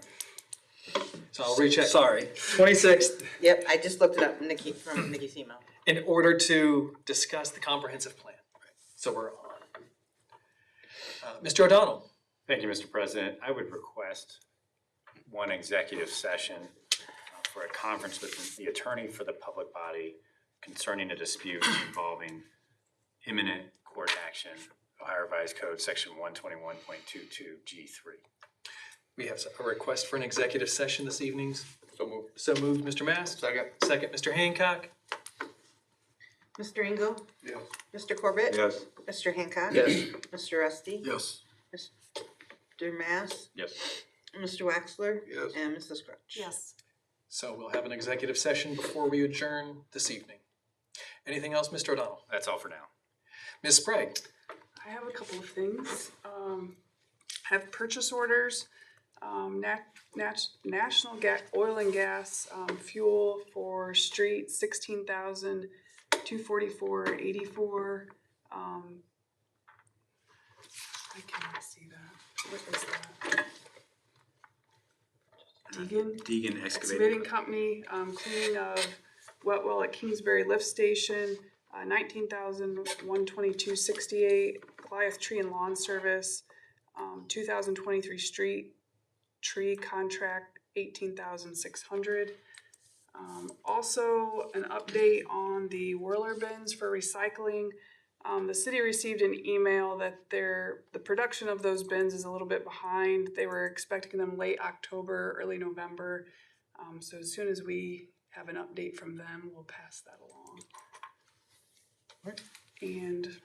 So I'll recheck. Sorry. 26th, Yep, I just looked it up, from Nikki's email. in order to discuss the comprehensive plan. So we're on. Mr. O'Donnell. Thank you, Mr. President. I would request one executive session for a conference with the attorney for the public body concerning a dispute involving imminent court action, Ohio Revised Code, Section 121.22 G3. We have a request for an executive session this evening. So moved. So moved, Mr. Mast. Second. Second, Mr. Hancock. Mr. Engel? Yes. Mr. Corbett? Yes. Mr. Hancock? Yes. Mr. Rusty? Yes. Mr. Mass? Yes. Mr. Waxler? Yes. And Mrs. Crutch? Yes. So we'll have an executive session before we adjourn this evening. Anything else, Mr. O'Donnell? That's all for now. Ms. Sprague? I have a couple of things. I have purchase orders, national oil and gas, fuel for street, 16,244.84. I cannot see that. What is that? Deegan Excavating Company, cleaning of wet well at Kingsbury Lift Station, 19,122.68. Goliath Tree and Lawn Service, 2023 street tree contract, 18,600. Also an update on the whirler bins for recycling. The city received an email that the production of those bins is a little bit behind. They were expecting them late October, early November. So as soon as we have an update from them, we'll pass that along. Right. And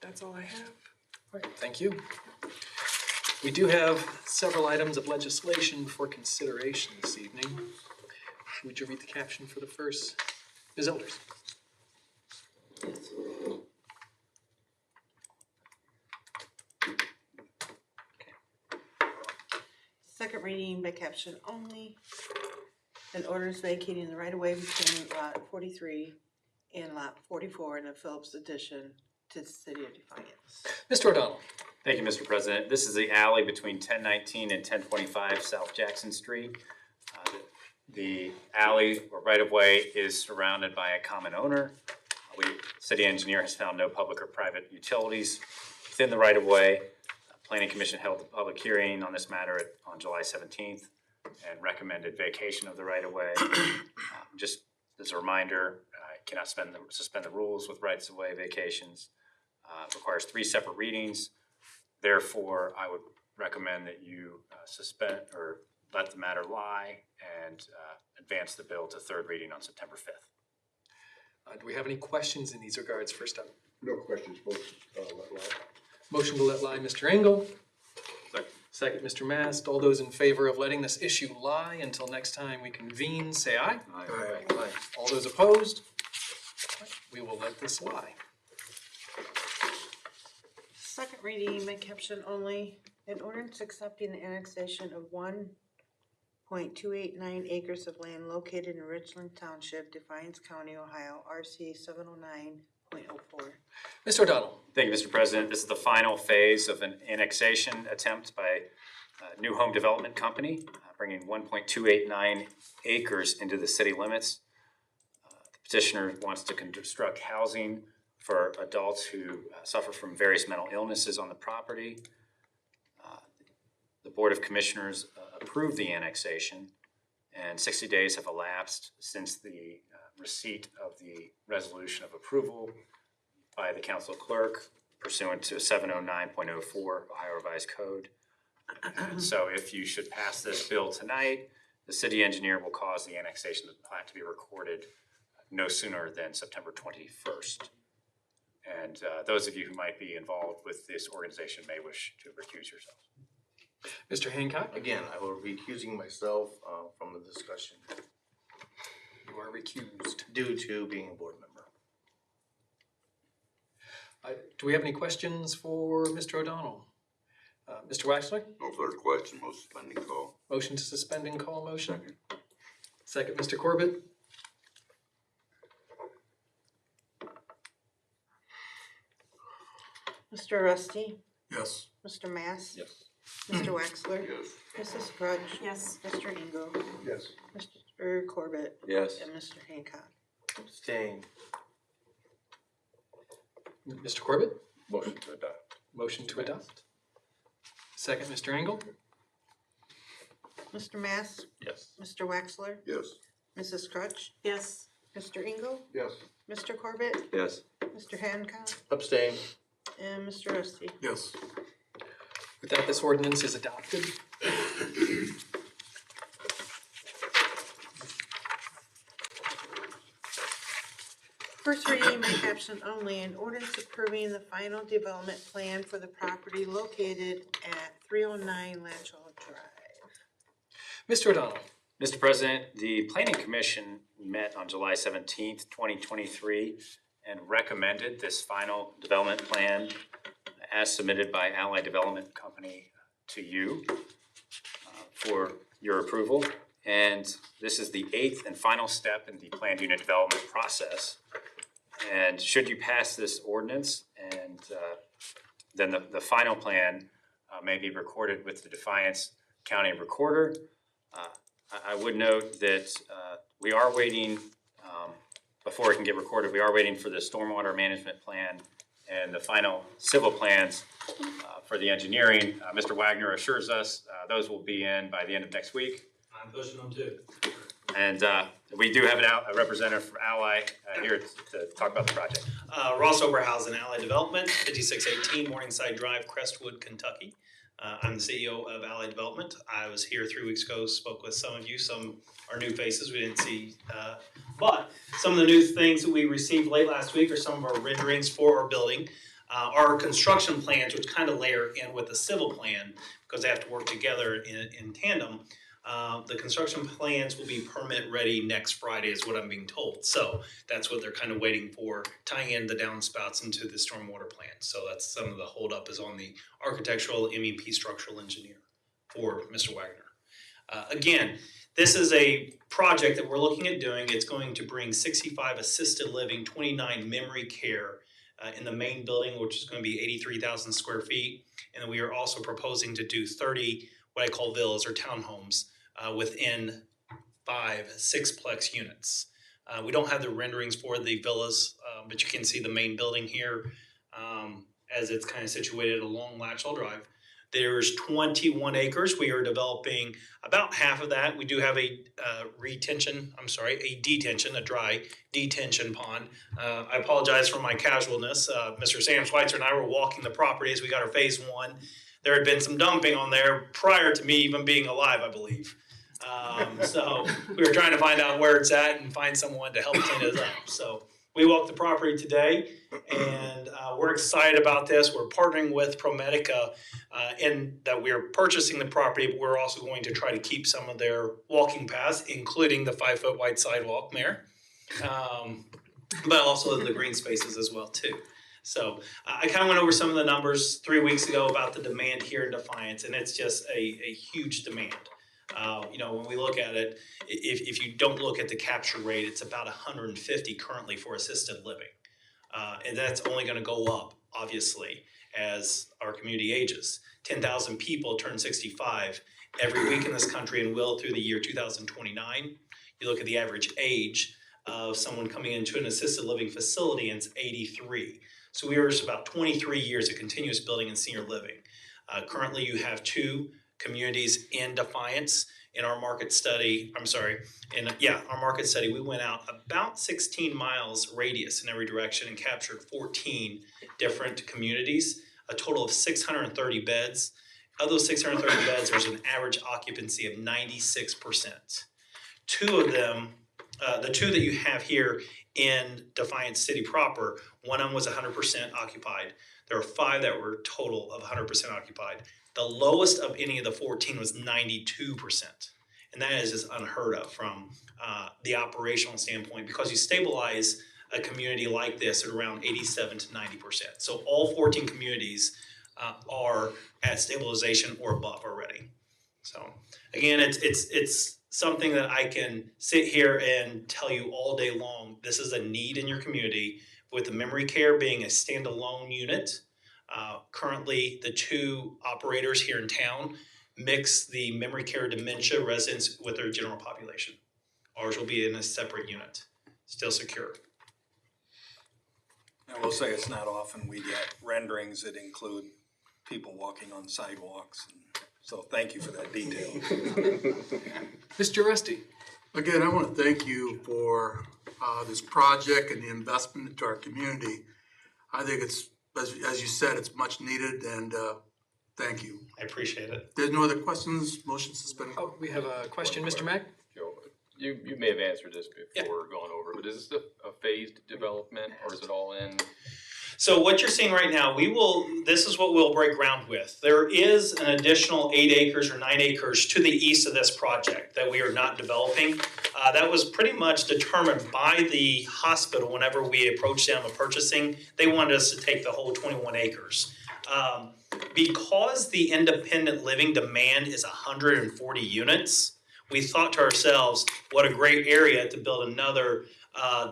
that's all I have. All right, thank you. We do have several items of legislation for consideration this evening. Would you read the caption for the first? Ms. Elders. Second reading by caption only. An ordinance vacating the right-of-way between lot 43 and lot 44 in the Phillips addition to the city of Defiance. Mr. O'Donnell. Thank you, Mr. President. This is the alley between 1019 and 1025 South Jackson Street. The alley or right-of-way is surrounded by a common owner. City engineer has found no public or private utilities within the right-of-way. Planning Commission held a public hearing on this matter on July 17th and recommended vacation of the right-of-way. Just as a reminder, cannot suspend the rules with rights-of-way vacations. Requires 3 separate readings. Therefore, I would recommend that you suspend or let the matter lie and advance the bill to 3rd reading on September 5th. Do we have any questions in these regards? First up. No questions, folks. Let lie. Motion to let lie, Mr. Engel. Second. Second, Mr. Mast. All those in favor of letting this issue lie until next time we convene, say aye. Aye. All those opposed? We will let this lie. Second reading by caption only. An ordinance accepting the annexation of 1.289 acres of land located in Richland Township, Defiance County, Ohio, RC 709.04. Mr. O'Donnell. Thank you, Mr. President. This is the final phase of an annexation attempt by New Home Development Company, bringing 1.289 acres into the city limits. The petitioner wants to construct housing for adults who suffer from various mental illnesses on the property. The Board of Commissioners approved the annexation, and 60 days have elapsed since the receipt of the resolution of approval by the council clerk pursuant to 709.04 Ohio Revised Code. And so if you should pass this bill tonight, the city engineer will cause the annexation of the plat to be recorded no sooner than September 21st. And those of you who might be involved with this organization may wish to recuse yourselves. Mr. Hancock, Again, I will be recusing myself from the discussion you are recused. due to being a board member. Do we have any questions for Mr. O'Donnell? Mr. Waxler? No further question, no suspending call. Motion to suspend and call motion. Second, Mr. Corbett. Mr. Rusty, Yes. Mr. Mass, Yes. Mr. Wexler, Yes. Mrs. Crutch, Yes. Mr. Engel, Yes. Mr. Corbett, Yes. and Mr. Hancock. Abstain. Mr. Corbett? Motion to adopt. Motion to adopt. Second, Mr. Engel. Mr. Mass, Yes. Mr. Wexler, Yes. Mrs. Crutch, Yes. Mr. Engel, Yes. Mr. Corbett, Yes. Mr. Hancock, Abstain. and Mr. Rusty. Yes. With that, this ordinance is adopted. First reading by caption only, an ordinance approving the final development plan for the property located at 309 Latchell Drive. Mr. O'Donnell. Mr. President, the Planning Commission met on July 17th, 2023, and recommended this final development plan as submitted by Allied Development Company to you for your approval. And this is the 8th and final step in the planned unit development process. And should you pass this ordinance, and then the final plan may be recorded with the Defiance County Recorder. I would note that we are waiting, before it can get recorded, we are waiting for the stormwater management plan and the final civil plans for the engineering. Mr. Wagner assures us those will be in by the end of next week. I'm pushing them too. And we do have a representative from Ally here to talk about the project. Ross Oberhausen, Allied Development, 5618 Morningside Drive, Crestwood, Kentucky. I'm the CEO of Allied Development. I was here 3 weeks ago, spoke with some of you, some are new faces we didn't see. But some of the new things that we received late last week are some of our renderings for our building. Our construction plans, which kind of layer in with the civil plan, because they have to work together in tandem. The construction plans will be permit ready next Friday is what I'm being told. So that's what they're kind of waiting for, tying in the downspouts into the stormwater plan. So that's some of the holdup is on the architectural MEP structural engineer for Mr. Wagner. Again, this is a project that we're looking at doing. It's going to bring 65 assisted living, 29 memory care in the main building, which is going to be 83,000 square feet. And then we are also proposing to do 30 what I call villas or townhomes within 5 6-plex units. We don't have the renderings for the villas, but you can see the main building here as it's kind of situated along Latchell Drive. There's 21 acres. We are developing about half of that. We do have a dry detention pond. I apologize for my casualness. Mr. Sam Schweitzer and I were walking the property as we got our phase 1. There had been some dumping on there prior to me even being alive, I believe. So we were trying to find out where it's at and find someone to help clean it up. So we walked the property today, and we're excited about this. We're partnering with ProMedica in that we're purchasing the property, but we're also going to try to keep some of their walking paths, including the 5-foot wide sidewalk there, but also the green spaces as well too. So I kind of went over some of the numbers 3 weeks ago about the demand here in Defiance, and it's just a huge demand. When we look at it, if you don't look at the capture rate, it's about 150 currently for assisted living. And that's only going to go up, obviously, as our community ages. 10,000 people turn 65 every week in this country and will through the year 2029. You look at the average age of someone coming into an assisted living facility, and it's 83. So we are just about 23 years of continuous building and senior living. Currently, you have 2 communities in Defiance. In our market study, our market study, we went out about 16 miles radius in every direction and captured 14 different communities, a total of 630 beds. Of those 630 beds, there's an average occupancy of 96%. 2 of them, the 2 that you have here in Defiance City proper, one of them was 100% occupied. There are 5 that were total of 100% occupied. The lowest of any of the 14 was 92%. And that is just unheard of from the operational standpoint, because you stabilize a community like this at around 87 to 90%. So all 14 communities are at stabilization or above already. So again, it's something that I can sit here and tell you all day long. This is a need in your community, with the memory care being a standalone unit. Currently, the two operators here in town mix the memory care dementia residents with their general population. Ours will be in a separate unit, still secure. I will say it's not often we get renderings that include people walking on sidewalks. So thank you for that detail. Mr. Rusty. Again, I want to thank you for this project and the investment into our community. I think it's, as you said, it's much needed, and thank you. I appreciate it. There's no other questions, motion suspended. Oh, we have a question, Mr. Mack? Joe, you may have answered this before going over, but is this a phased development, or is it all in? So what you're seeing right now, this is what we'll break ground with. There is an additional 8 acres or 9 acres to the east of this project that we are not developing. That was pretty much determined by the hospital whenever we approached them with purchasing. They wanted us to take the whole 21 acres. Because the independent living demand is 140 units, we thought to ourselves, what a great area to build another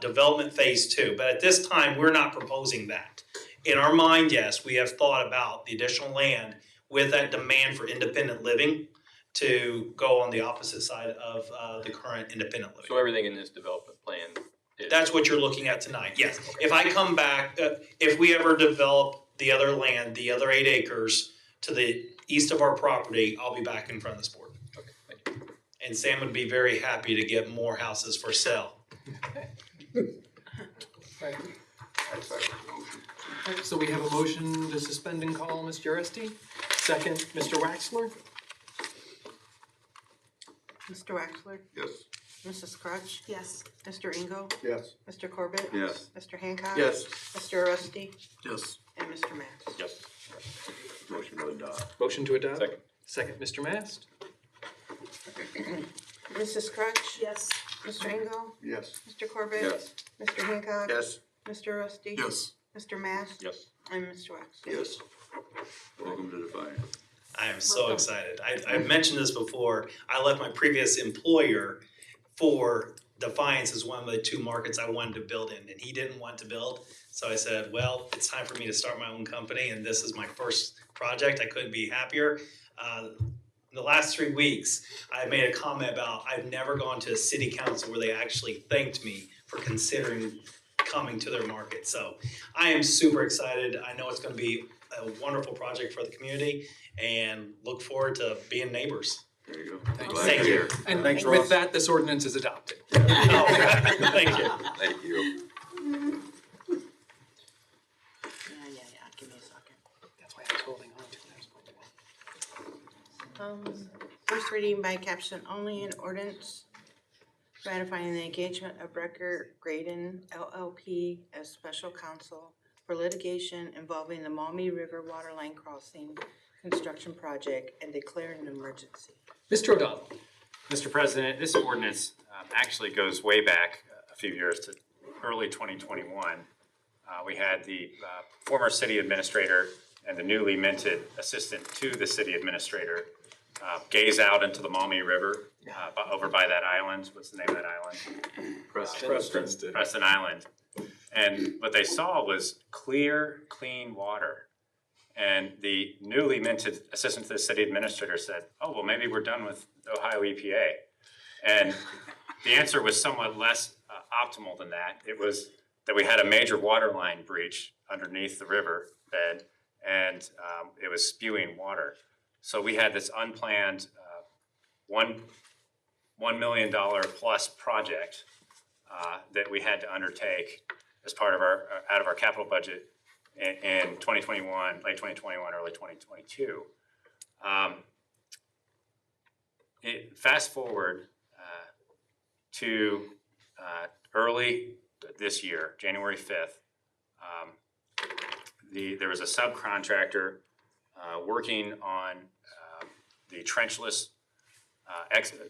development phase 2. But at this time, we're not proposing that. In our mind, yes, we have thought about the additional land with that demand for independent living to go on the opposite side of the current independent living. So everything in this development plan is? That's what you're looking at tonight, yes. If I come back, if we ever develop the other land, the other 8 acres to the east of our property, I'll be back in front of this board. Okay, thank you. And Sam would be very happy to get more houses for sale. Right. Alright, so we have a motion to suspend and call Mr. Rusty. Second, Mr. Waxler. Mr. Waxler? Yes. Mrs. Crutch? Yes. Mr. Engel? Yes. Mr. Corbett? Yes. Mr. Hancock? Yes. Mr. Rusty? Yes. And Mr. Max? Yes. Motion to adopt. Motion to adopt. Second. Second, Mr. Mast. Mrs. Crutch? Yes. Mr. Engel? Yes. Mr. Corbett? Yes. Mr. Hancock? Yes. Mr. Rusty? Yes. Mr. Mass? Yes. And Mr. Wax? Yes. Welcome to Defiance. I am so excited. I mentioned this before. I left my previous employer for Defiance as one of the 2 markets I wanted to build in, and he didn't want to build. So I said, well, it's time for me to start my own company, and this is my first project. I couldn't be happier. The last 3 weeks, I made a comment about I've never gone to a city council where they actually thanked me for considering coming to their market. So I am super excited. I know it's going to be a wonderful project for the community, and look forward to being neighbors. There you go. Thank you. And Thanks, with Ross. that, this ordinance is adopted. Thank you. Thank you. Yeah, give me a second. That's why I was holding on to that. First reading by caption only, an ordinance ratifying the engagement of Brecker Graydon LLP as special counsel for litigation involving the Maumee River Waterline Crossing construction project and declaring an emergency. Mr. O'Donnell. Mr. President, this ordinance actually goes way back a few years to early 2021. We had the former city administrator and the newly minted assistant to the city administrator gaze out into the Maumee River over by that island. What's the name of that island? Preston Island. And what they saw was clear, clean water. And the newly minted assistant to the city administrator said, oh, well, maybe we're done with the Ohio EPA. And the answer was somewhat less optimal than that. It was that we had a major water line breach underneath the river bed, and it was spewing water. So we had this unplanned $1 million plus project that we had to undertake as part of out of our capital budget in 2021, late 2021, early 2022. Fast forward to early this year, January 5th, there was a subcontractor working on the trenchless,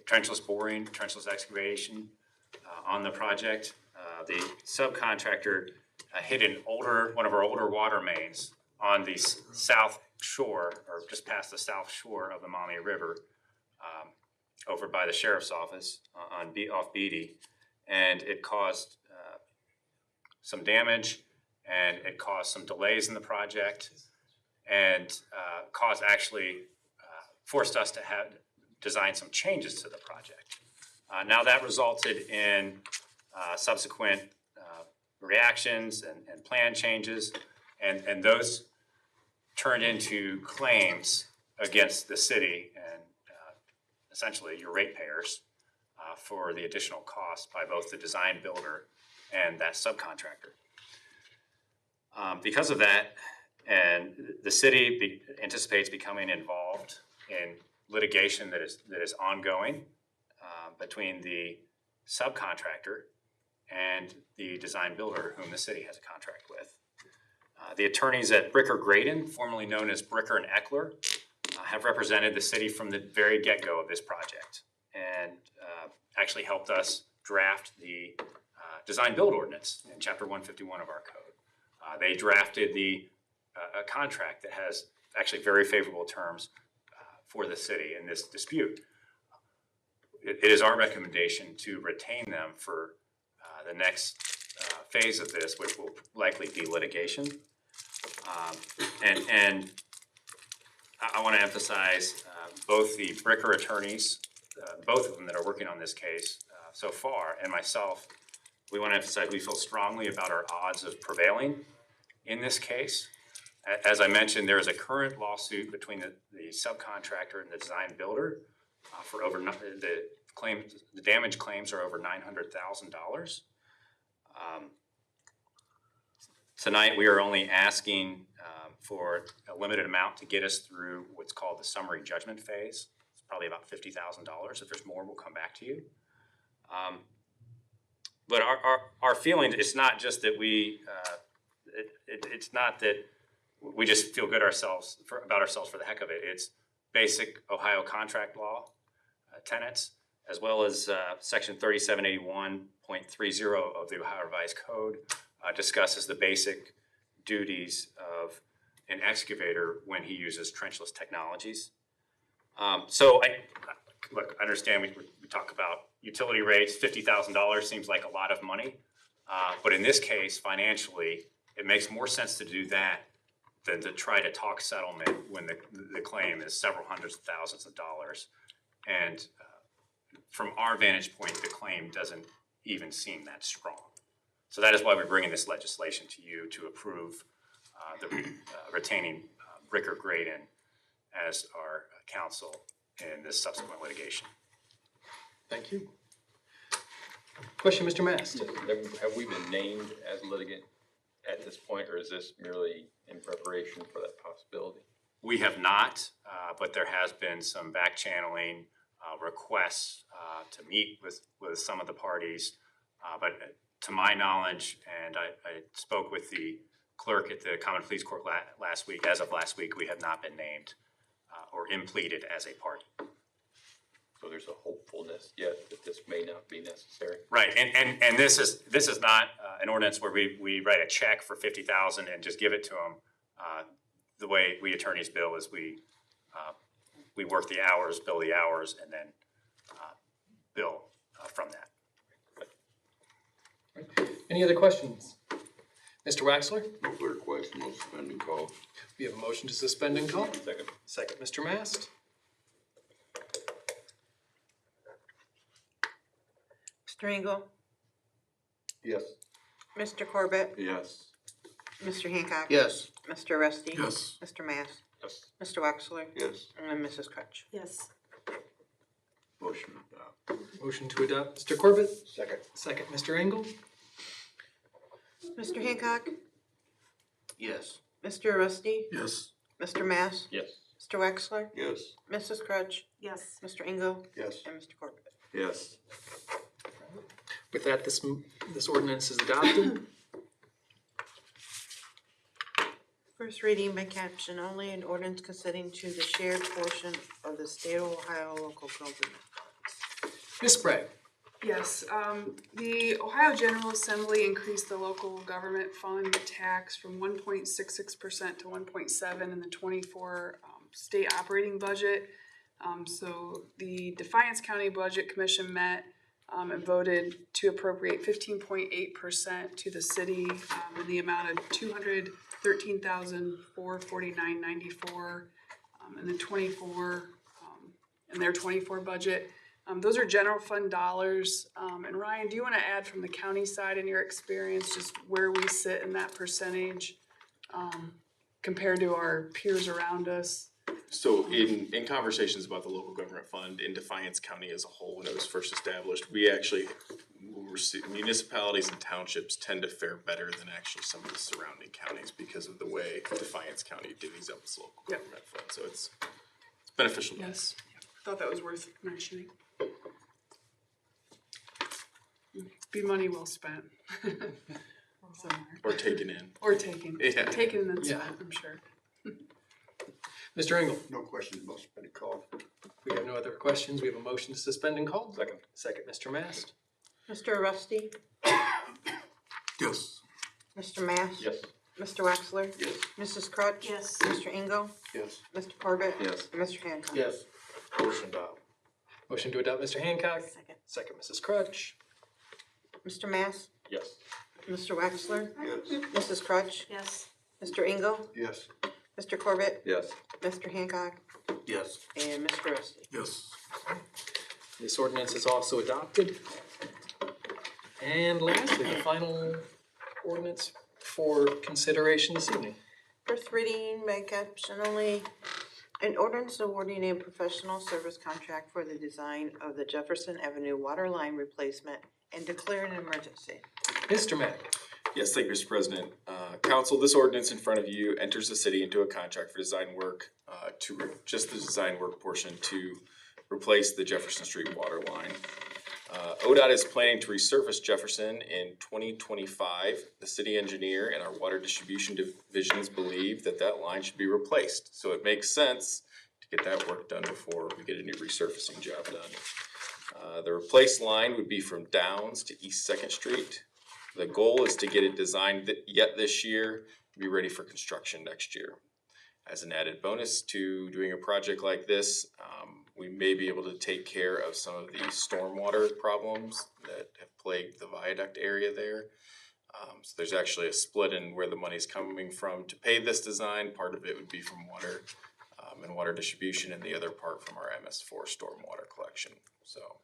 trenchless boring, trenchless excavation on the project. The subcontractor hit one of our older water mains on the south shore, or just past the south shore of the Maumee River, over by the sheriff's office off Beatty, and it caused some damage, and it caused some delays in the project, and forced us to design some changes to the project. Now that resulted in subsequent reactions and plan changes, and those turned into claims against the city and essentially your ratepayers for the additional costs by both the design builder and that subcontractor. Because of that, and the city anticipates becoming involved in litigation that is ongoing between the subcontractor and the design builder whom the city has a contract with. The attorneys at Bricker Graydon, formerly known as Bricker and Eckler, have represented the city from the very get-go of this project, and actually helped us draft the design build ordinance in chapter 151 of our code. They drafted a contract that has actually very favorable terms for the city in this dispute. It is our recommendation to retain them for the next phase of this, which will likely be litigation. And I want to emphasize both the Bricker attorneys, both of them that are working on this case so far, and myself. We want to emphasize we feel strongly about our odds of prevailing in this case. As I mentioned, there is a current lawsuit between the subcontractor and the design builder for over the damage claims are over $900,000. Tonight we are only asking for a limited amount to get us through what's called the summary judgment phase. It's probably about $50,000. If there's more, we'll come back to you. But our feeling, it's not just that it's not that we just feel good about ourselves for the heck of it. It's basic Ohio contract law tenets, as well as section 3781.30 of the Ohio Revised Code discusses the basic duties of an excavator when he uses trenchless technologies. So I understand we talk about utility rates. $50,000 seems like a lot of money, but in this case, financially, it makes more sense to do that than to try to talk settlement when the claim is several hundreds of thousands of dollars. And from our vantage point, the claim doesn't even seem that strong. So that is why we're bringing this legislation to you to approve retaining Bricker Graydon as our counsel in this subsequent litigation. Thank you. Question, Mr. Mast? Have we been named as litigant at this point, or is this merely in preparation for that possibility? We have not, but there has been some back channeling requests to meet with some of the parties. But to my knowledge, and I spoke with the clerk at the Common Pleas Court last week, as of last week, we have not been named or impleaded as a party. So there's a hopefulness yet that this may not be necessary. Right, and this is not an ordinance where we write a check for $50,000 and just give it to them. The way we attorneys bill is we work the hours, bill the hours, and then bill from that. Any other questions? Mr. Waxler? No further question, we'll suspend and call. We have a motion to suspend and call. Second. Second, Mr. Mast. Mr. Engel, Yes. Mr. Corbett, Yes. Mr. Hancock. Yes. Mr. Rusty. Yes. Mr. Mass. Yes. Mr. Wexler. Yes. And Mrs. Crutch. Yes. Motion adopted. Motion to adopt, Mr. Corbett. Second. Second, Mr. Engel. Mr. Hancock. Yes. Mr. Rusty. Yes. Mr. Mass. Yes. Mr. Wexler. Yes. Mrs. Crutch. Yes. Mr. Engel. Yes. And Mr. Corbett. Yes. With that, this ordinance is adopted. For First reading by caption only, an ordinance consenting to the shared portion of the state of Ohio local government. Ms. Sprague. Yes, the Ohio General Assembly increased the local government fund tax from 1.66% to 1.7 in the 24 state operating budget. So the Defiance County Budget Commission met and voted to appropriate 15.8% to the city in the amount of $213,449.94 in the 24 in their 24 budget. Those are general fund dollars. And Ryan, do you want to add from the county side in your experience, just where we sit in that percentage compared to our peers around us? So in conversations about the local government fund in Defiance County as a whole, when it was first established, we actually, municipalities and townships tend to fare better than actually some of the surrounding counties because of the way Defiance County divvies up its local government fund. So it's beneficial. Yes, thought that was worth mentioning. Be money well spent. Somewhere. Or taken in. Or taken. Yeah. Taken and Yeah. spent, I'm sure. Mr. Engel. No questions about suspended call. We have no other questions. We have a motion to suspend and call. Second. Second, Mr. Mast. Mr. Rusty, Yes. Mr. Mass? Yes. Mr. Wexler? Yes. Mrs. Crutch? Yes. Mr. Engel? Yes. Mr. Corbett? Yes. And Mr. Hancock? Yes. Motion adopt. Motion to adopt, Mr. Hancock. Second. Second, Mrs. Crutch. Mr. Mass? Yes. Mr. Wexler? Yes. Mrs. Crutch? Yes. Mr. Engel? Yes. Mr. Corbett? Yes. Mr. Hancock? Yes. And Mr. Rusty? Yes. This ordinance is also adopted. And lastly, the final ordinance for consideration this evening. First reading by caption only, an ordinance awarding a professional service contract for the design of the Jefferson Avenue water line replacement and declaring an emergency. Mr. Mack. Yes, thank you, Mr. President. Council, this ordinance in front of you enters the city into a contract for design work, just the design work portion to replace the Jefferson Street water line. ODOT is planning to resurface Jefferson in 2025. The city engineer and our water distribution divisions believe that that line should be replaced. So it makes sense to get that work done before we get a new resurfacing job done. The replaced line would be from Downs to East Second Street. The goal is to get it designed yet this year, be ready for construction next year. As an added bonus to doing a project like this, we may be able to take care of some of the stormwater problems that have plagued the viaduct area there. So there's actually a split in where the money's coming from to pay this design. Part of it would be from water and water distribution, and the other part from our MS4 stormwater collection. So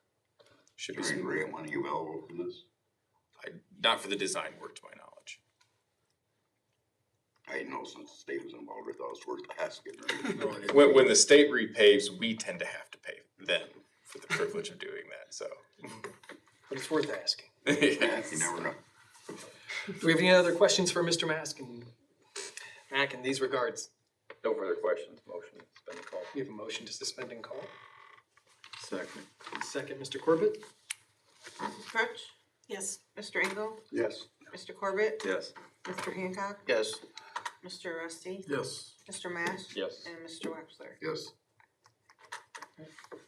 should be some grant money available for this? not for the design work, to my knowledge. I didn't know since the state was involved, I thought it was worth asking. When the state repaves, we tend to have to pay them for the privilege of doing that, so. But it's worth asking. Yes. You never know. Do we have any other questions for Mr. Mack in these regards? No further questions. Motion to suspend the call. We have a motion to suspend and call. Second. Second, Mr. Corbett. Mrs. Crutch? Yes. Mr. Engel? Yes. Mr. Corbett? Yes. Mr. Hancock? Yes. Mr. Rusty? Yes. Mr. Mass? Yes. And Mr. Wexler? Yes.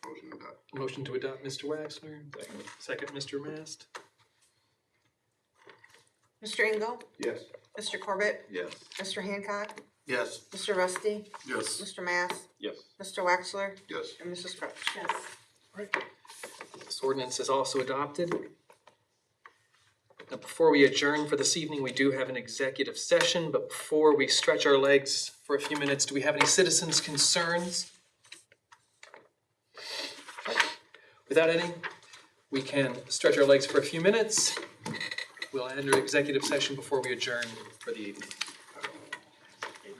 Motion adopted. Motion to adopt, Mr. Waxler. Second, Mr. Mast. Mr. Engel? Yes. Mr. Corbett? Yes. Mr. Hancock? Yes. Mr. Rusty? Yes. Mr. Mass? Yes. Mr. Wexler? Yes. And Mrs. Crutch? Yes. This ordinance is also adopted. Now, before we adjourn for this evening, we do have an executive session, but before we stretch our legs for a few minutes, do we have any citizens' concerns? Without any, we can stretch our legs for a few minutes. We'll enter executive session before we adjourn for the evening.